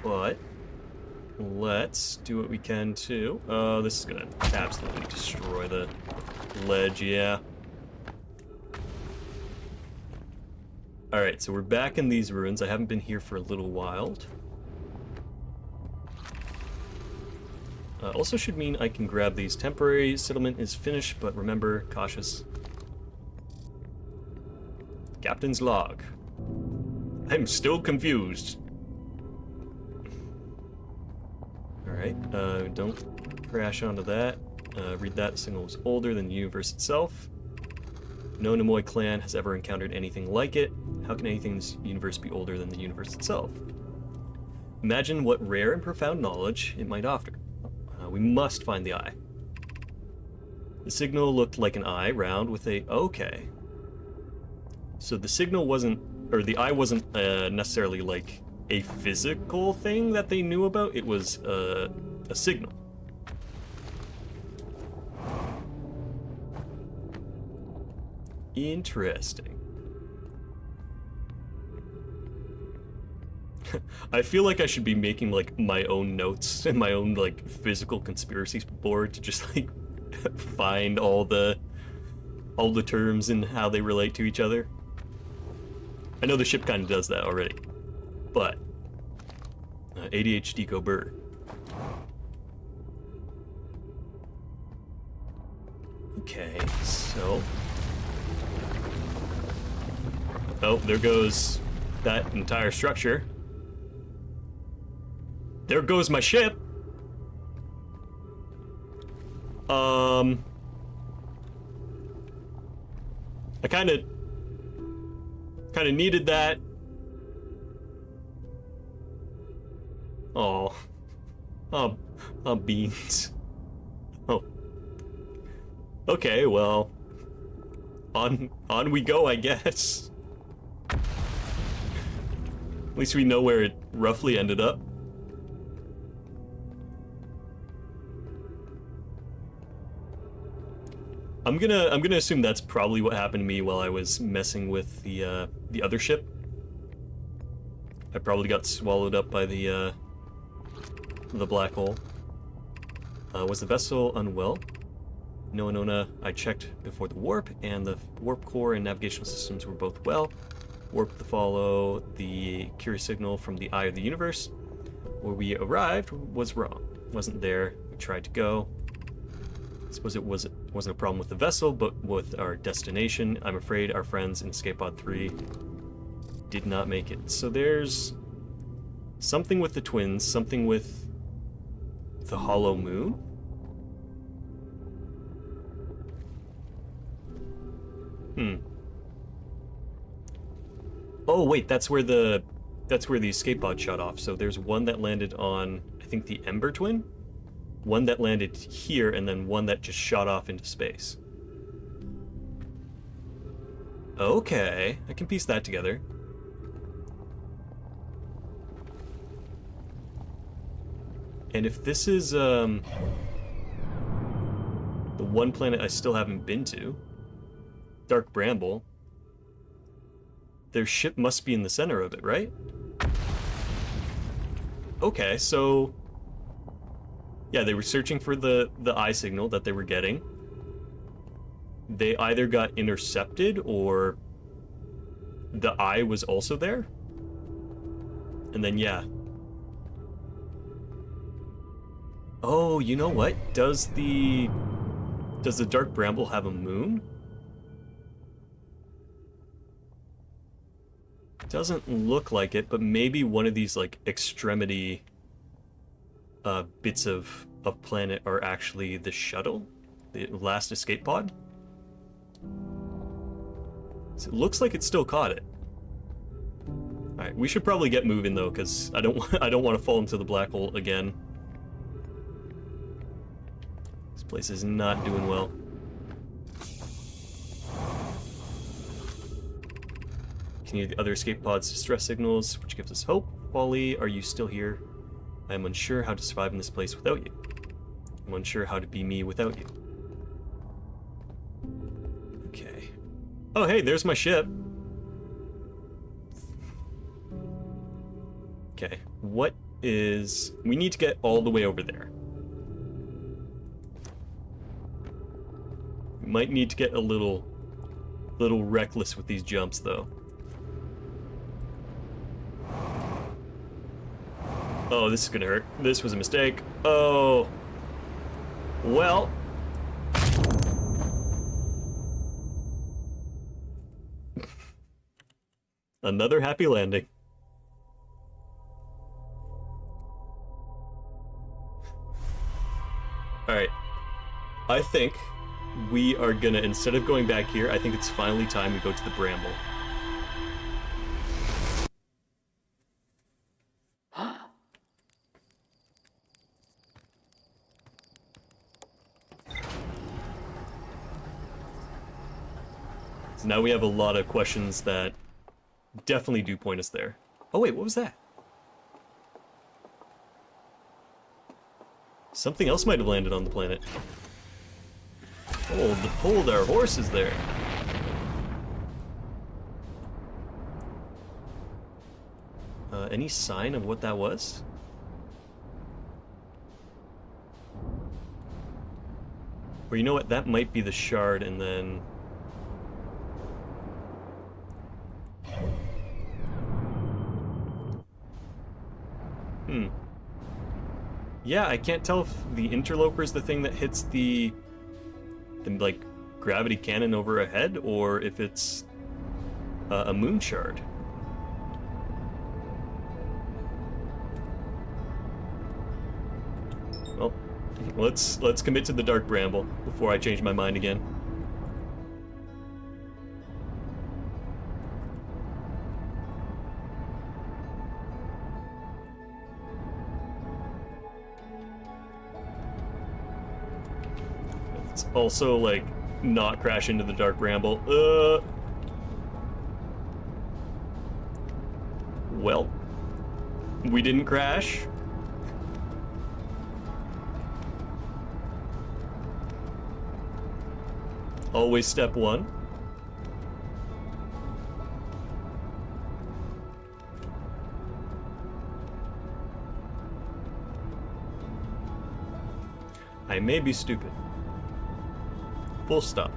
But... let's do what we can too. This is gonna absolutely destroy the ledge, yeah. Alright, so we're back in these ruins. I haven't been here for a little while. Also should mean I can grab these. Temporary settlement is finished, but remember, cautious. Captain's log. I'm still confused. Alright, don't crash onto that. Read that. The signal was older than the universe itself. No Nimoy clan has ever encountered anything like it. How can anything in this universe be older than the universe itself? Imagine what rare and profound knowledge it might offer. We must find the eye. The signal looked like an eye, round with a... Okay. So the signal wasn't... or the eye wasn't necessarily like a physical thing that they knew about. It was a signal. Interesting. I feel like I should be making like my own notes and my own like physical conspiracy board to just like find all the terms and how they relate to each other. I know the ship kind of does that already. but ADHD go bird. Okay, so... Oh, there goes that entire structure. There goes my ship! I kinda needed that. Oh. Beans. Oh. Okay, well. On we go, I guess. At least we know where it roughly ended up. I'm gonna assume that's probably what happened to me while I was messing with the other ship. I probably got swallowed up by the black hole. Was the vessel unwell? No, Nona. I checked before the warp, and the warp core and navigational systems were both well. Warp to follow the curious signal from the eye of the universe. Where we arrived was wrong. Wasn't there. We tried to go. I suppose it wasn't a problem with the vessel, but with our destination. I'm afraid our friends in Escape Pod 3 did not make it. So there's something with the twins, something with the hollow moon. Oh wait, that's where the escape pod shot off. So there's one that landed on, I think, the Ember twin, one that landed here, and then one that just shot off into space. Okay, I can piece that together. And if this is the one planet I still haven't been to, Dark Bramble, their ship must be in the center of it, right? Okay, so yeah, they were searching for the eye signal that they were getting. They either got intercepted or the eye was also there. And then yeah. Oh, you know what? Does the Dark Bramble have a moon? Doesn't look like it, but maybe one of these like extremity bits of planet are actually the shuttle, the last escape pod. So it looks like it still caught it. All right, we should probably get moving though, because I don't want to fall into the black hole again. This place is not doing well. Continue the other escape pod's distress signals, which gives us hope. Wally, are you still here? I am unsure how to survive in this place without you. I'm unsure how to be me without you. Okay. Oh, hey, there's my ship. Okay, what is... We need to get all the way over there. We might need to get a little reckless with these jumps, though. Oh, this is gonna hurt. This was a mistake. Oh. Well. Another happy landing. Alright. I think we are gonna, instead of going back here, I think it's finally time we go to the Bramble. So now we have a lot of questions that definitely do point us there. Oh wait, what was that? Something else might have landed on the planet. Hold our horses there. Any sign of what that was? Or you know what, that might be the shard, and then... Hmm. Yeah, I can't tell if the interloper is the thing that hits the like gravity cannon over our head, or if it's a moon shard. Well, let's commit to the dark bramble before I change my mind again. Let's also like not crash into the dark bramble. Well, we didn't crash. Always step one. I may be stupid. Full stop.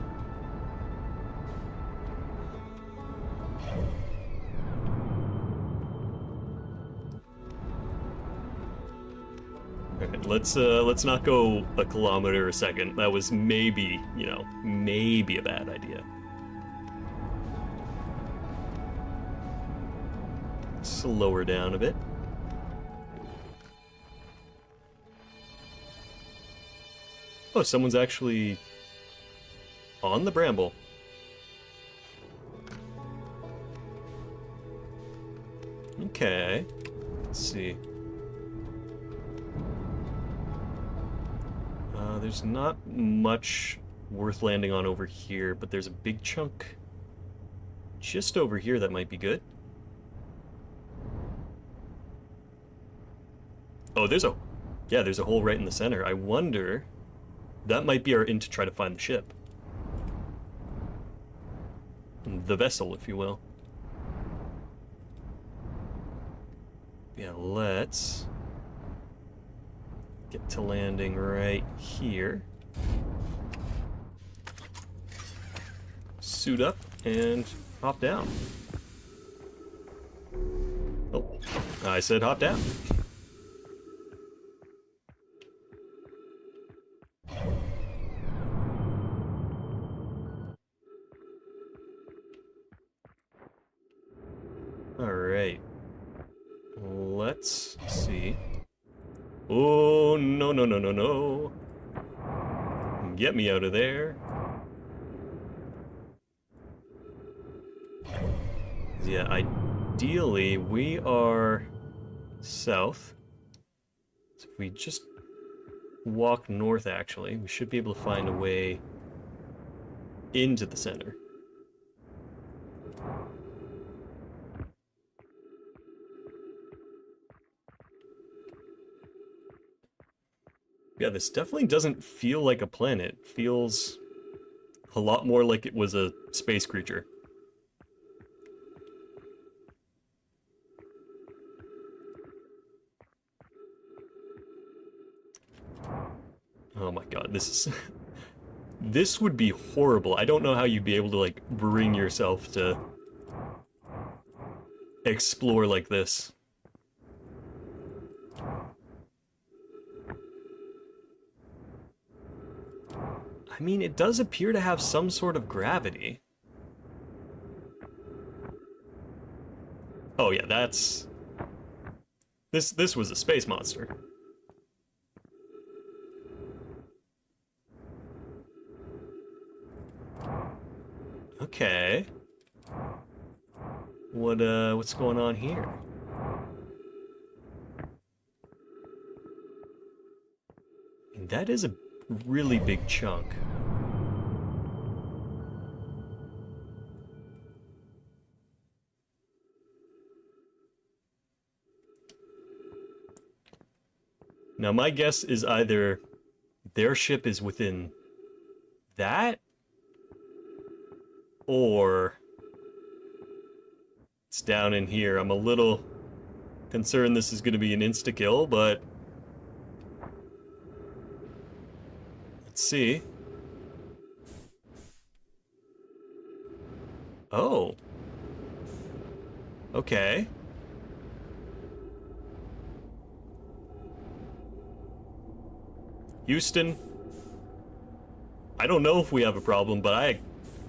Alright, let's not go a kilometer a second. That was maybe, you know, maybe a bad idea. Slow her down a bit. Oh, someone's actually on the bramble. Okay. Let's see. There's not much worth landing on over here, but there's a big chunk just over here that might be good. Oh, there's a hole right in the center. I wonder, that might be our in to try to find the ship. The vessel, if you will. Yeah, let's get to landing right here. Suit up and hop down. Oh, I said hop down. Alright. Let's see. Oh, no, no, no, no, no. Get me out of there. Yeah, ideally, we are south. So if we just walk north, actually, we should be able to find a way into the center. Yeah, this definitely doesn't feel like a planet. It feels a lot more like it was a space creature. Oh my god, this is... This would be horrible. I don't know how you'd be able to, like, bring yourself to explore like this. I mean, it does appear to have some sort of gravity. Oh yeah, that's... This was a space monster. Okay. What's going on here? And that is a really big chunk. Now my guess is either their ship is within that, or it's down in here. I'm a little concerned this is going to be an insta-kill, but let's see. Oh. Okay. Houston, I don't know if we have a problem, but I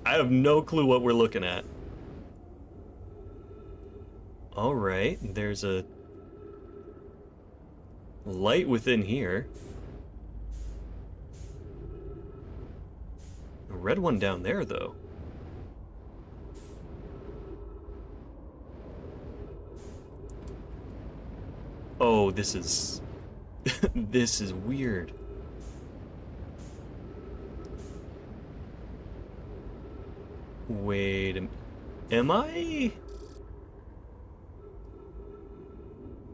have no clue what we're looking at. Alright, there's a light within here. A red one down there, though. Oh, this is... this is weird. Wait, am I...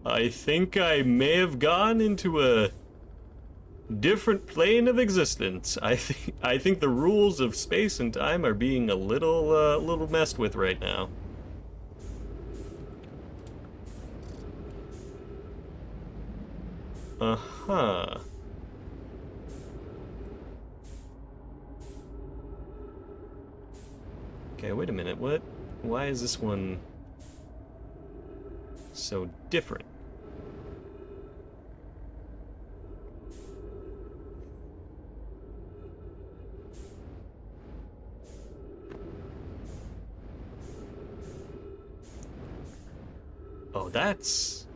I think I may have gone into a different plane of existence. I think the rules of space and time are being a little messed with right now. Uh-huh. Okay, wait a minute. What? Why is this one so different? Oh, that's...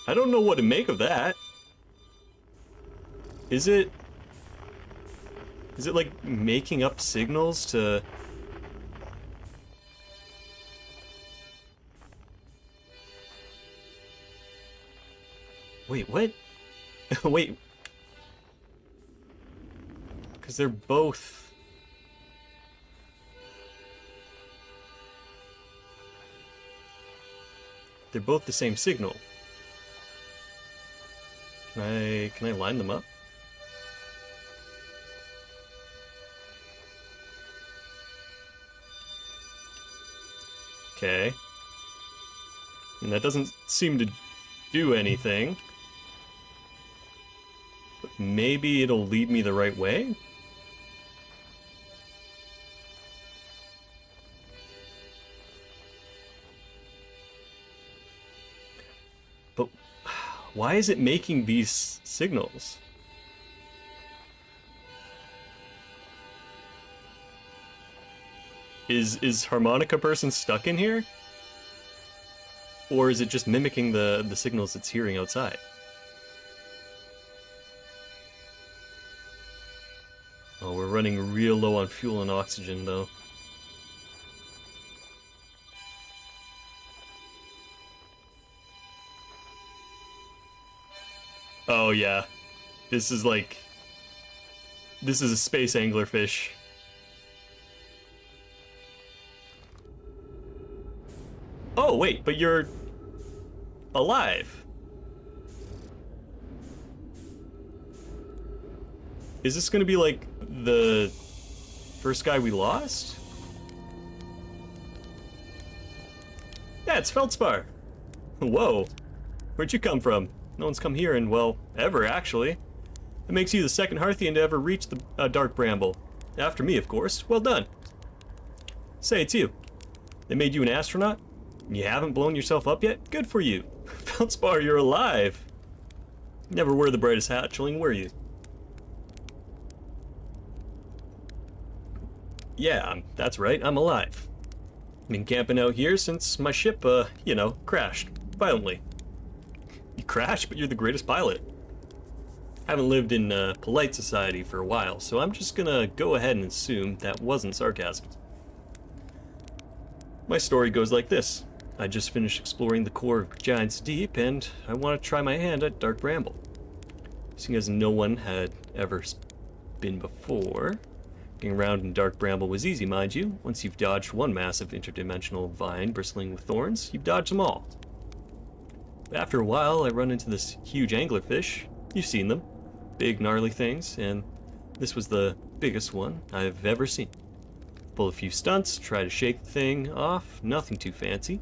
I don't know what to make of that. Is it like making up signals to... Wait, what? Wait. Because they're both... They're both the same signal. Can I line them up? Okay. And that doesn't seem to do anything. But maybe it'll lead me the right way? But why is it making these signals? Is Harmonica Person stuck in here? Or is it just mimicking the signals it's hearing outside? Oh, we're running real low on fuel and oxygen, though. Oh, yeah. This is like... This is a space anglerfish. Oh, wait, but you're... alive. Is this gonna be like the first guy we lost? Yeah, it's Feldspar. Whoa. Where'd you come from? No one's come here in, well, ever, actually. That makes you the second Hearthian to ever reach the Dark Bramble. After me, of course. Well done. Say, it's you. They made you an astronaut? You haven't blown yourself up yet? Good for you. Feldspar, you're alive. Never were the brightest hatchling, were you? Yeah, that's right, I'm alive. Been camping out here since my ship, you know, crashed. Violently. You crashed, but you're the greatest pilot. I haven't lived in polite society for a while, so I'm just gonna go ahead and assume that wasn't sarcasm. My story goes like this. I just finished exploring the core of Giant's Deep, and I want to try my hand at Dark Bramble. Seeing as no one had ever been before, getting around in Dark Bramble was easy, mind you. Once you've dodged one massive interdimensional vine bristling with thorns, you've dodged them all. But after a while, I run into this huge anglerfish. You've seen them. Big, gnarly things, and this was the biggest one I've ever seen. Pull a few stunts, try to shake the thing off, nothing too fancy.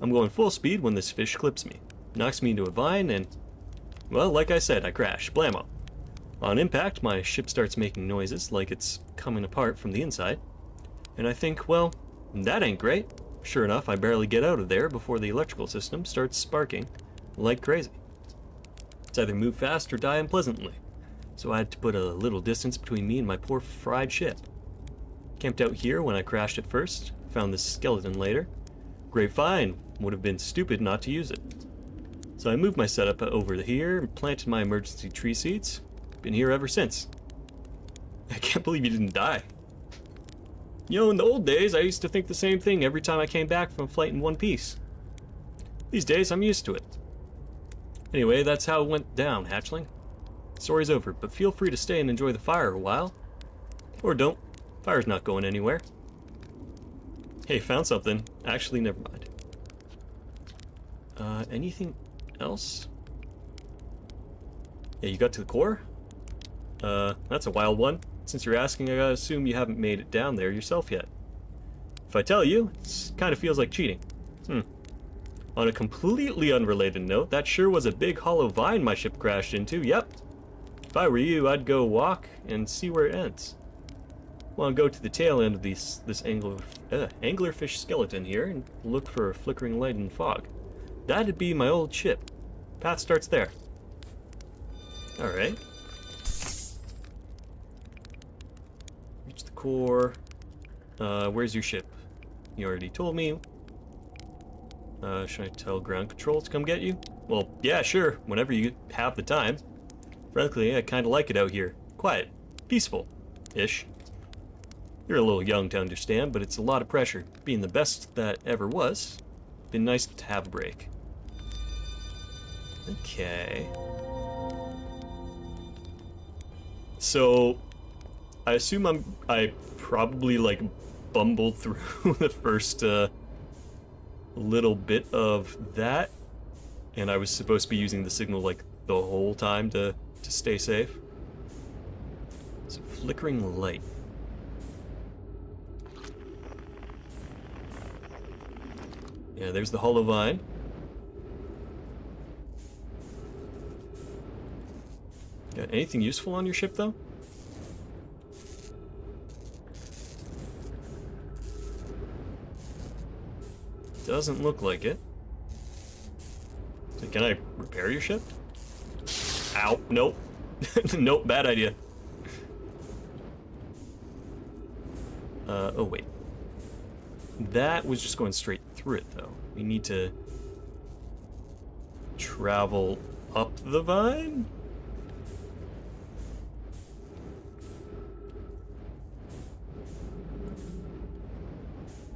I'm going full speed when this fish clips me. Knocks me into a vine and, well, like I said, I crash. Blammo. On impact, my ship starts making noises like it's coming apart from the inside. And I think, well, that ain't great. Sure enough, I barely get out of there before the electrical system starts sparking like crazy. It's either move fast or die unpleasantly. So I had to put a little distance between me and my poor fried ship. Camped out here when I crashed at first, found this skeleton later. Great find, would have been stupid not to use it. So I moved my setup over here and planted my emergency tree seeds. Been here ever since. I can't believe you didn't die. You know, in the old days, I used to think the same thing every time I came back from a flight in one piece. These days, I'm used to it. Anyway, that's how it went down, hatchling. Story's over, but feel free to stay and enjoy the fire a while. Or don't. Fire's not going anywhere. Hey, found something. Actually, never mind. Anything else? Yeah, you got to the core? That's a wild one. Since you're asking, I gotta assume you haven't made it down there yourself yet. If I tell you, it kind of feels like cheating. On a completely unrelated note, that sure was a big hollow vine my ship crashed into, yep. If I were you, I'd go walk and see where it ends. Want to go to the tail end of this anglerfish skeleton here and look for a flickering light in the fog. That'd be my old ship. Path starts there. Alright. Reach the core. Where's your ship? You already told me. Should I tell ground control to come get you? Well, yeah, sure, whenever you have the time. Frankly, I kinda like it out here. Quiet. Peaceful-ish. You're a little young to understand, but it's a lot of pressure. Being the best that ever was, been nice to have a break. Okay. So, I assume I probably, like, bumbled through the first, little bit of that, and I was supposed to be using the signal, like, the whole time to stay safe. It's a flickering light. Yeah, there's the hollow vine. Got anything useful on your ship, though? Doesn't look like it. So can I repair your ship? Ow, nope. Nope, bad idea. Oh wait. That was just going straight through it, though. We need to travel up the vine?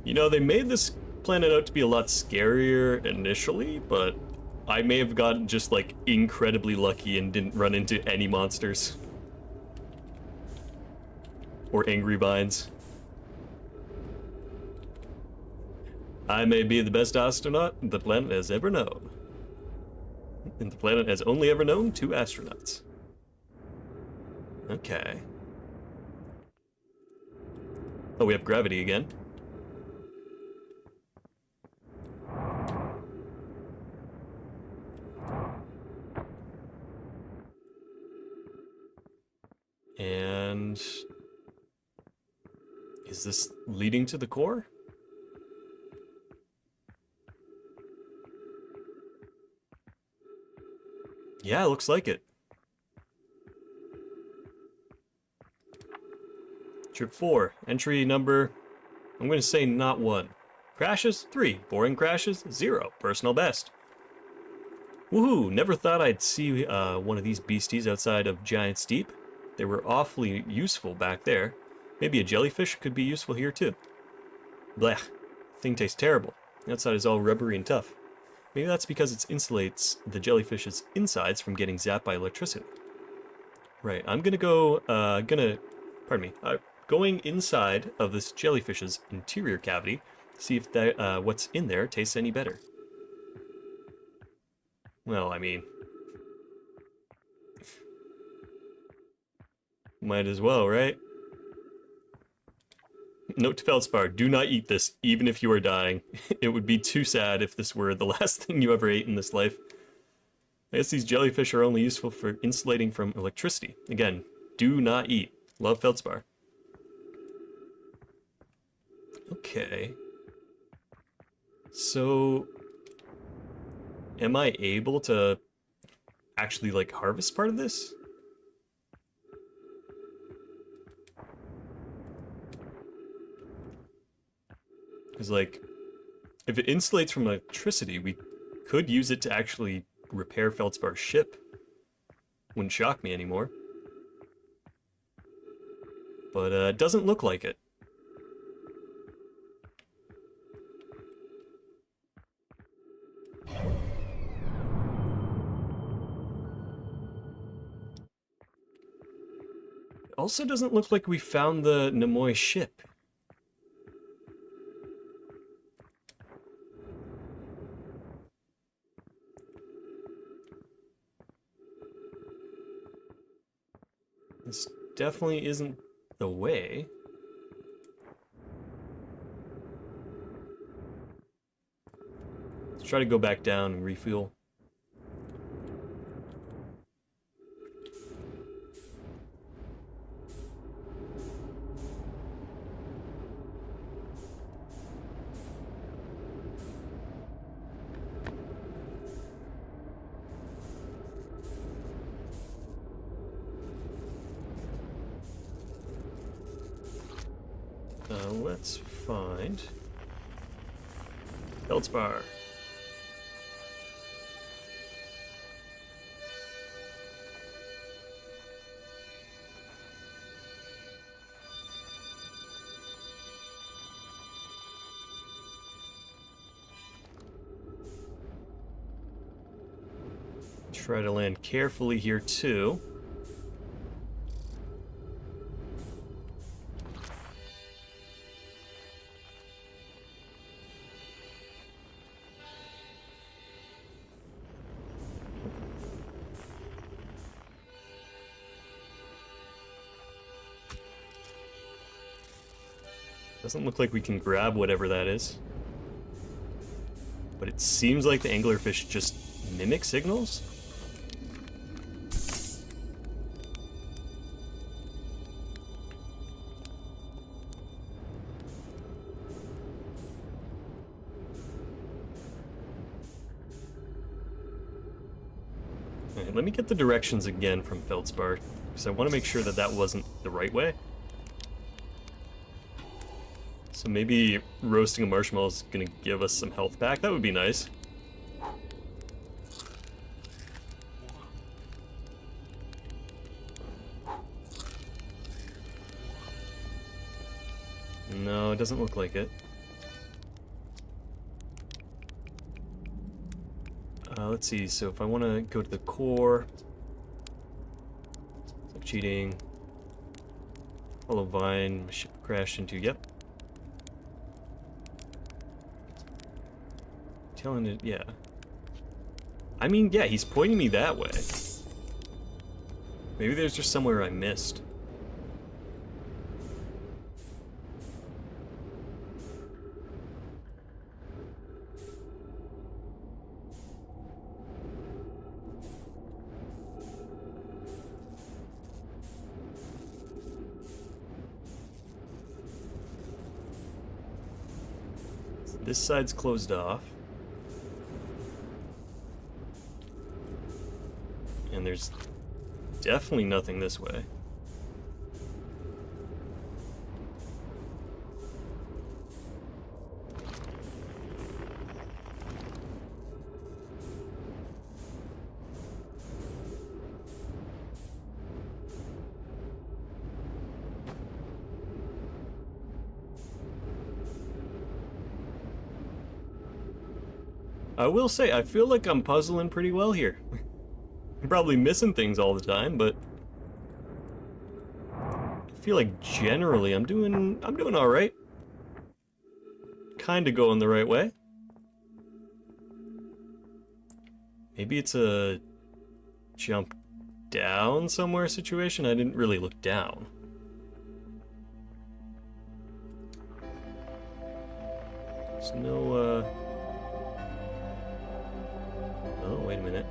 You know, they made this planet out to be a lot scarier initially, but I may have gotten just, like, incredibly lucky and didn't run into any monsters. Or angry vines. I may be the best astronaut the planet has ever known. And the planet has only ever known 2 astronauts. Okay. Oh, we have gravity again. And is this leading to the core? Yeah, looks like it. Trip 4, entry number, I'm going to say not 1. Crashes, 3. Boring crashes, 0. Personal best. Woohoo, never thought I'd see one of these beasties outside of Giant's Deep. They were awfully useful back there. Maybe a jellyfish could be useful here too. Blech, thing tastes terrible. The outside is all rubbery and tough. Maybe that's because it insulates the jellyfish's insides from getting zapped by electricity. Right, I'm gonna go, going inside of this jellyfish's interior cavity, see if that, what's in there tastes any better. Well, I mean, Might as well, right? Note to Feldspar, do not eat this, even if you are dying. It would be too sad if this were the last thing you ever ate in this life. I guess these jellyfish are only useful for insulating from electricity. Again, do not eat. Love Feldspar. Okay. So, am I able to actually, like, harvest part of this? Because, like, if it insulates from electricity, we could use it to actually repair Feldspar's ship. Wouldn't shock me anymore. But it doesn't look like it. It also doesn't look like we found the Nemoy ship. This definitely isn't the way. Let's try to go back down and refuel. Let's find Feldspar. Try to land carefully here too. Doesn't look like we can grab whatever that is. But it seems like the anglerfish just mimic signals? Alright, let me get the directions again from Feldspar, because I want to make sure that that wasn't the right way. So maybe roasting a marshmallow is going to give us some health back. That would be nice. No, it doesn't look like it. Let's see, so if I want to go to the core... cheating... Follow Vine, ship crashed into... Yep. Telling it, yeah. I mean, yeah, he's pointing me that way. Maybe there's just somewhere I missed. So this side's closed off. And there's definitely nothing this way. I will say, I feel like I'm puzzling pretty well here. I'm probably missing things all the time, but I feel like generally I'm doing all right. Kind of going the right way. Maybe it's a jump down somewhere situation? I didn't really look down. There's no, oh, wait a minute.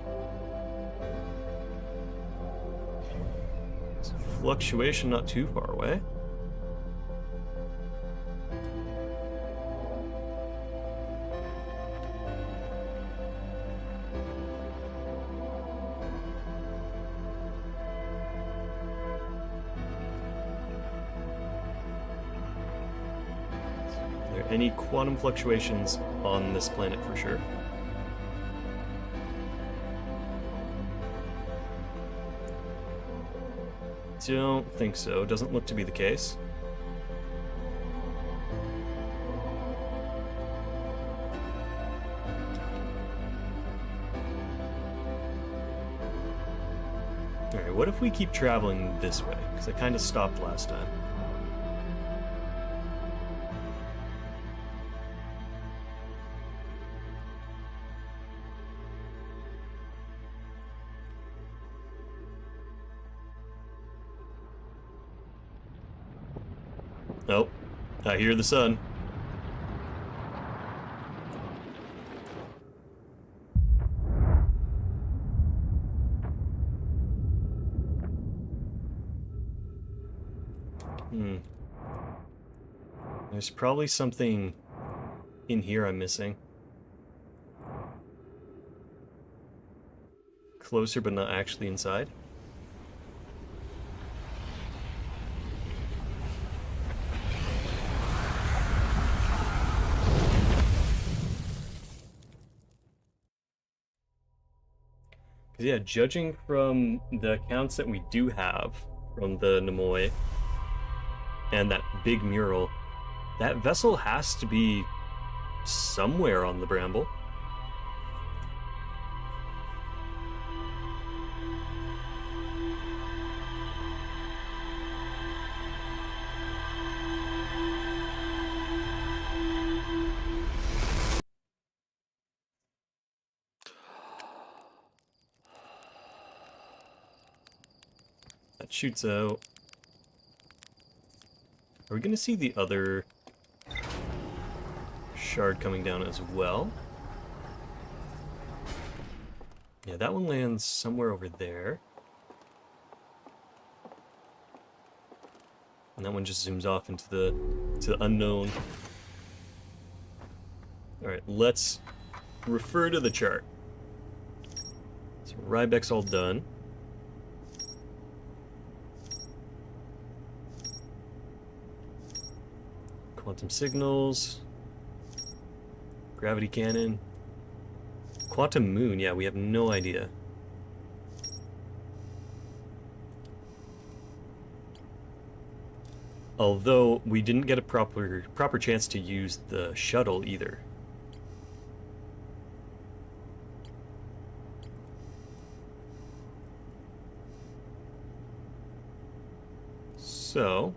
There's a fluctuation not too far away. Any quantum fluctuations on this planet for sure. Don't think so. Doesn't look to be the case. Alright, what if we keep traveling this way? Because I kind of stopped last time. Oh, I hear the sun. There's probably something in here I'm missing. Closer, but not actually inside. Because yeah, judging from the accounts that we do have from the Nimoy and that big mural, that vessel has to be somewhere on the Bramble. That shoots out. Are we going to see the other shard coming down as well? Yeah, that one lands somewhere over there. And that one just zooms off into the unknown. Alright, let's refer to the chart. So Rybek's all done. Quantum signals. Gravity cannon. Quantum moon, yeah, we have no idea. Although we didn't get a proper chance to use the shuttle either. So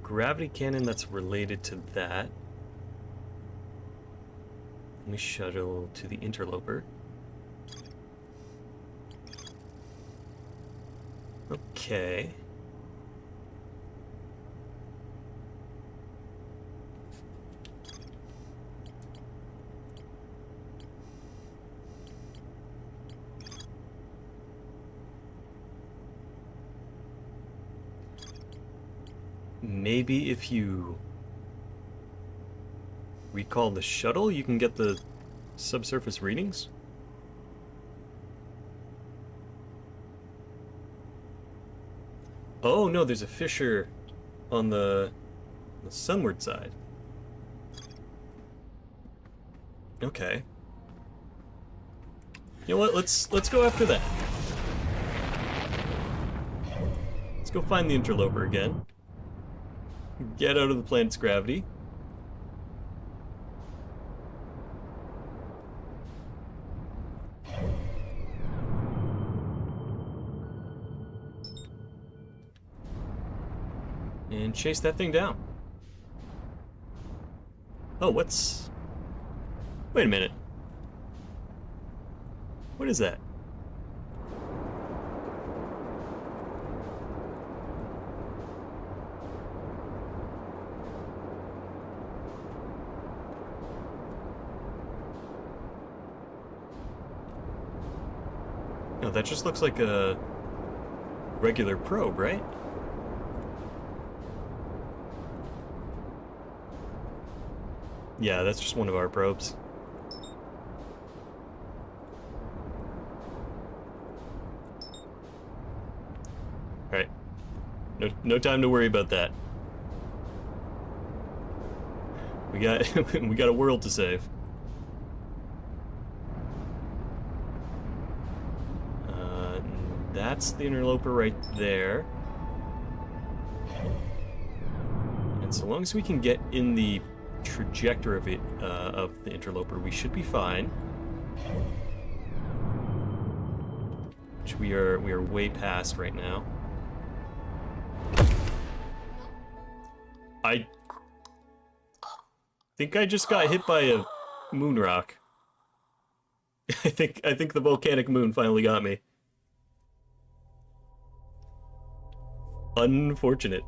gravity cannon that's related to that. Let me shuttle to the interloper. Okay. Maybe if you recall the shuttle, you can get the subsurface readings? Oh no, there's a fissure on the sunward side. Okay. You know what? Let's go after that. Let's go find the interloper again. Get out of the planet's gravity. And chase that thing down. Oh, what's Wait a minute. What is that? No, that just looks like a regular probe, right? Yeah, that's just one of our probes. Alright. No time to worry about that. We got we got a world to save. That's the interloper right there. And so long as we can get in the trajectory of it, of the interloper, we should be fine. Which we are way past right now. I think I just got hit by a moon rock. I think the volcanic moon finally got me. Unfortunate.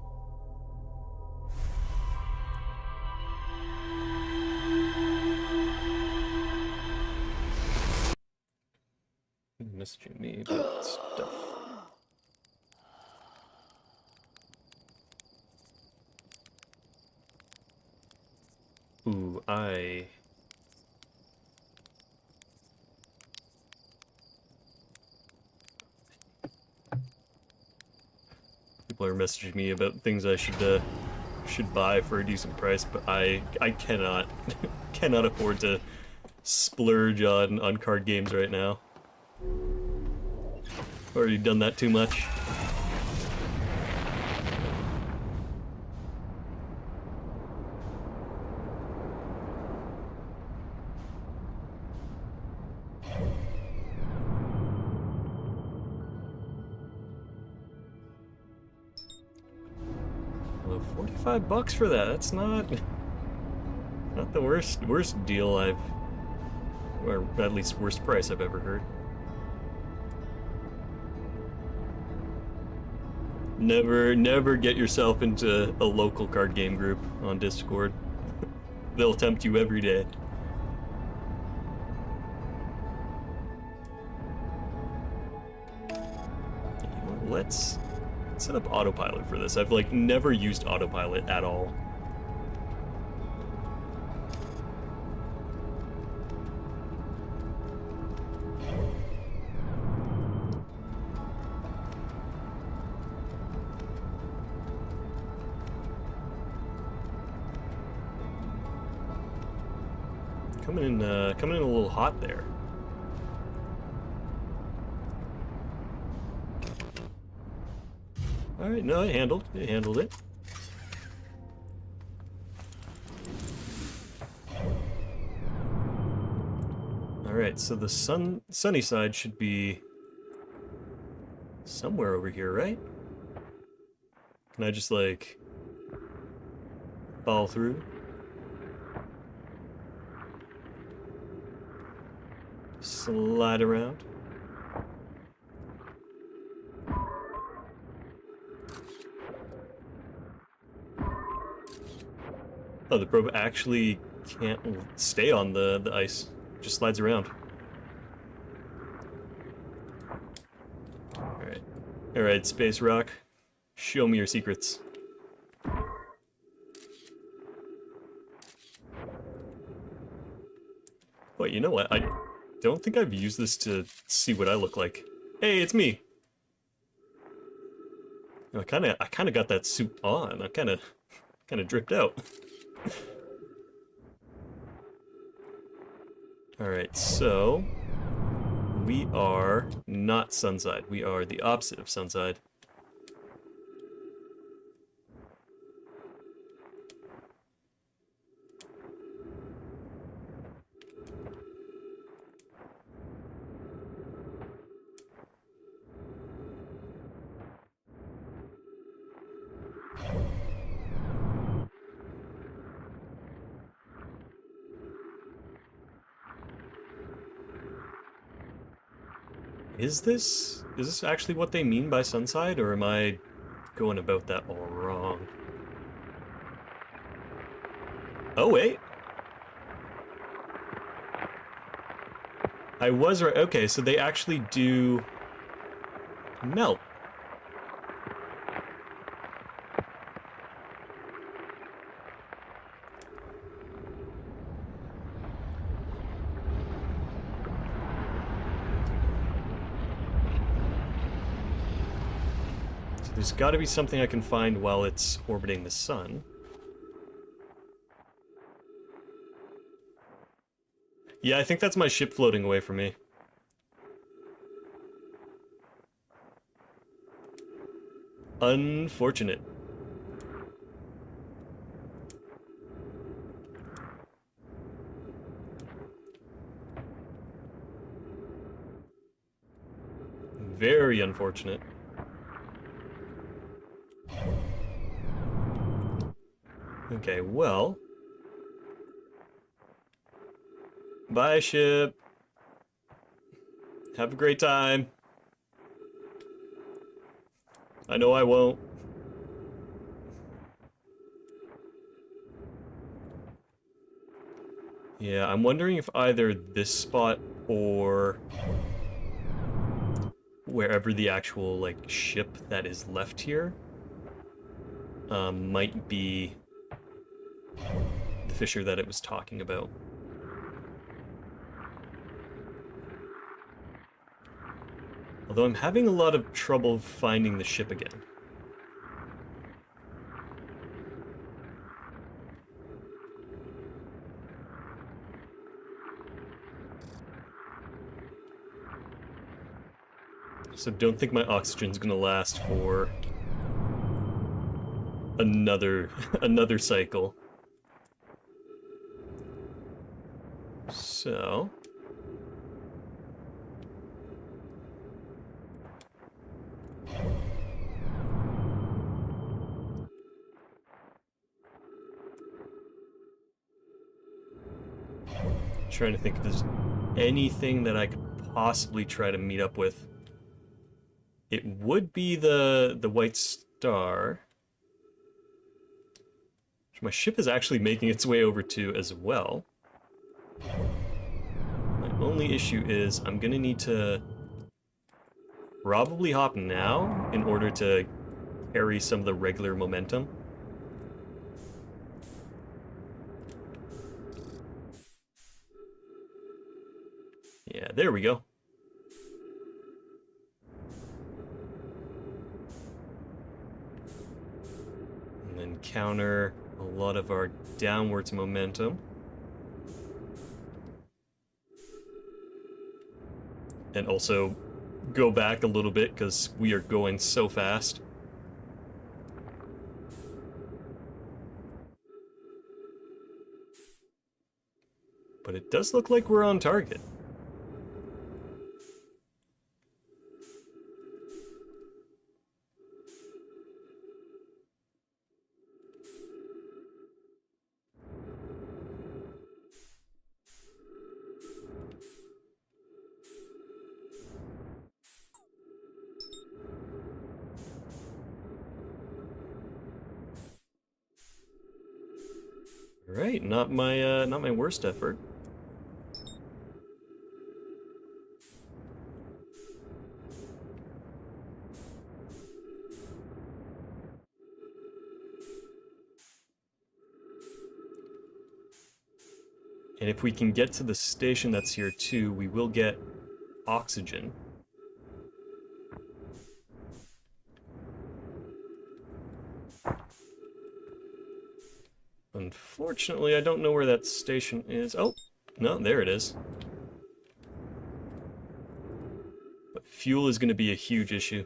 Messaging me about stuff. Ooh, people are messaging me about things I should buy for a decent price, but I cannot cannot afford to splurge on card games right now. Already done that too much. Well, $45 for that. That's not the worst deal I've, or at least worst price I've ever heard. Never get yourself into a local card game group on Discord. They'll tempt you every day. Let's set up autopilot for this. I've like never used autopilot at all. Coming in a little hot there. All right, no, it handled it. All right, so the sunny side should be somewhere over here, right? Can I just like follow through? Slide around. Oh, the probe actually can't stay on the ice. It just slides around. Alright. Alright, Space Rock. Show me your secrets. Wait, you know what? I don't think I've used this to see what I look like. Hey, it's me! I kinda got that suit on. I kinda dripped out. Alright, so we are not Sunside. We are the opposite of Sunside. Is this actually what they mean by Sunside, or am I going about that all wrong? Oh, wait. I was right. Okay, so they actually do melt. So there's got to be something I can find while it's orbiting the sun. Yeah, I think that's my ship floating away from me. Unfortunate. Very unfortunate. Okay, well... Bye, ship. Have a great time. I know I won't. Yeah, I'm wondering if either this spot or wherever the actual, like, ship that is left here might be the fissure that it was talking about. Although I'm having a lot of trouble finding the ship again. So don't think my oxygen's gonna last for another cycle. So trying to think if there's anything that I could possibly try to meet up with. It would be the white star, which my ship is actually making its way over to as well. My only issue is I'm gonna need to probably hop now in order to carry some of the regular momentum. Yeah, there we go. And then counter a lot of our downwards momentum. And also go back a little bit because we are going so fast. But it does look like we're on target. Right, not my worst effort. And if we can get to the station that's here too, we will get oxygen. Unfortunately, I don't know where that station is. Oh, no, there it is. But fuel is going to be a huge issue.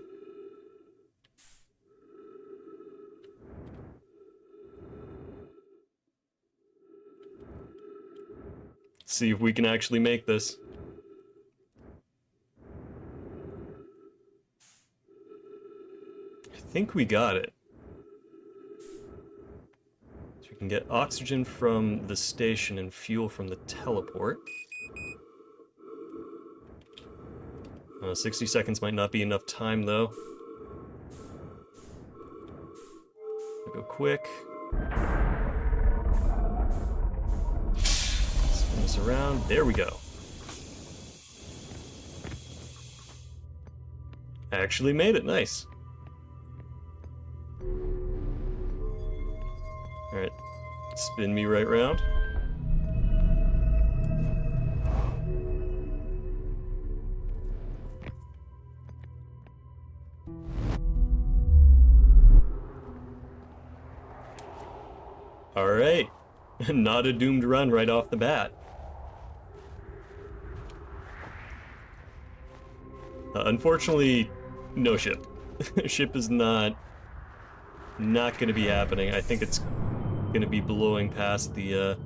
Let's see if we can actually make this. I think we got it. So we can get oxygen from the station and fuel from the teleport. 60 seconds might not be enough time, though. I'll go quick. Spin this around. There we go. I actually made it. Nice. Alright. Spin me right round. Alright. Not a doomed run right off the bat. Unfortunately, no ship. Ship is not gonna be happening. I think it's gonna be blowing past the,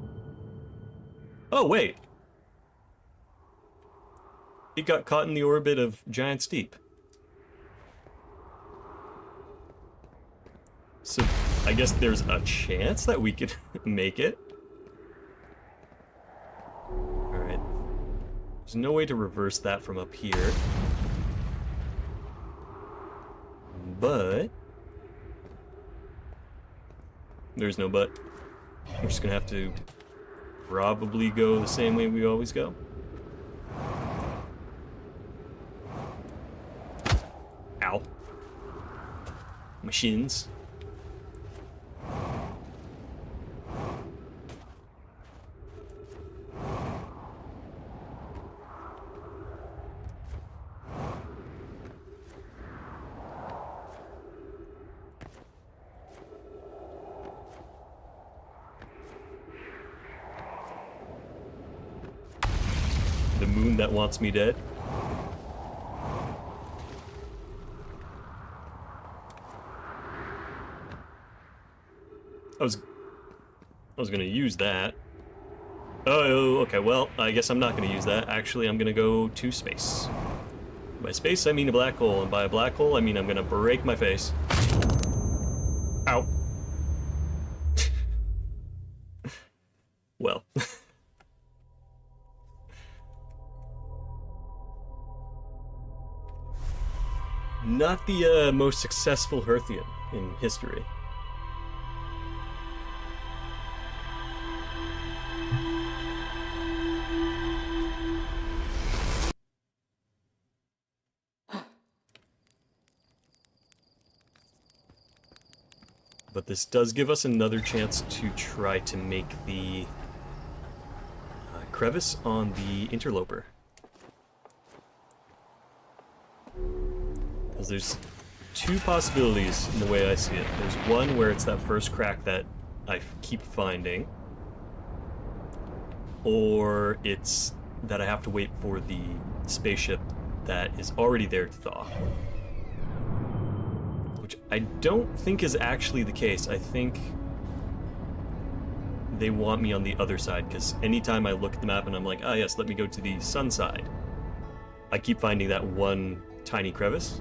Oh, wait! It got caught in the orbit of Giant Steep. So, I guess there's a chance that we could make it. Alright. There's no way to reverse that from up here. But... there's no but. We're just gonna have to probably go the same way we always go. Ow. Machines. The moon that wants me dead. I was gonna use that. Oh, okay, well, I guess I'm not gonna use that. Actually, I'm gonna go to space. By space, I mean a black hole, and by a black hole, I mean I'm gonna break my face. Ow. Well. Not the most successful Hearthian in history. But this does give us another chance to try to make the crevice on the interloper. Because there's two possibilities in the way I see it. There's one where it's that first crack that I keep finding, or it's that I have to wait for the spaceship that is already there to thaw. Which I don't think is actually the case. I think they want me on the other side, because anytime I look at the map and I'm like, ah yes, let me go to the sun side, I keep finding that one tiny crevice.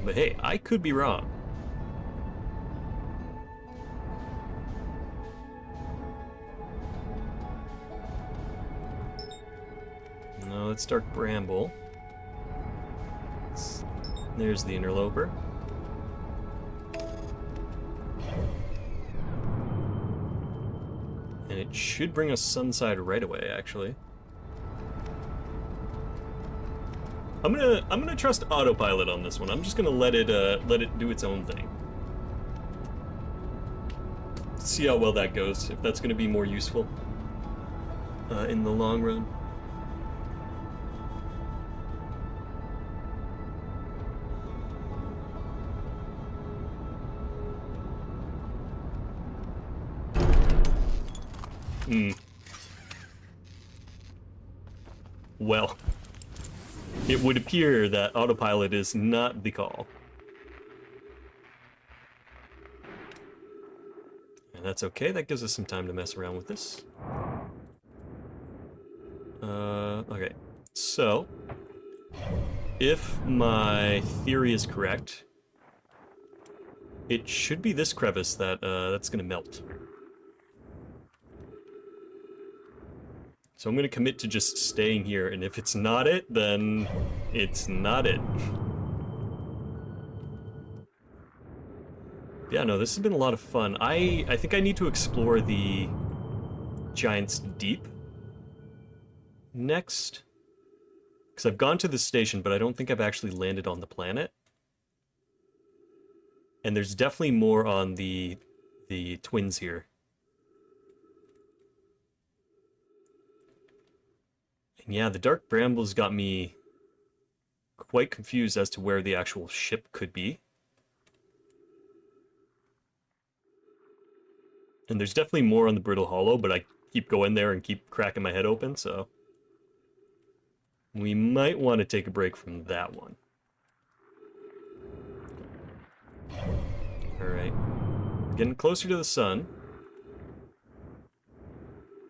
But hey, I could be wrong. No, it's dark bramble. There's the interloper. And it should bring us sunside right away, actually. I'm gonna trust autopilot on this one. I'm just gonna let it do its own thing. See how well that goes, if that's gonna be more useful in the long run. Well, it would appear that autopilot is not the call. And that's okay, that gives us some time to mess around with this. Okay, so, if my theory is correct, it should be this crevice that that's gonna melt. So I'm going to commit to just staying here, and if it's not it, then it's not it. Yeah, no, this has been a lot of fun. I think I need to explore the Giant's Deep next. Because I've gone to the station, but I don't think I've actually landed on the planet. And there's definitely more on the twins here. And yeah, the Dark Brambles got me quite confused as to where the actual ship could be. And there's definitely more on the Brittle Hollow, but I keep going there and keep cracking my head open, so we might want to take a break from that one. Alright. Getting closer to the sun.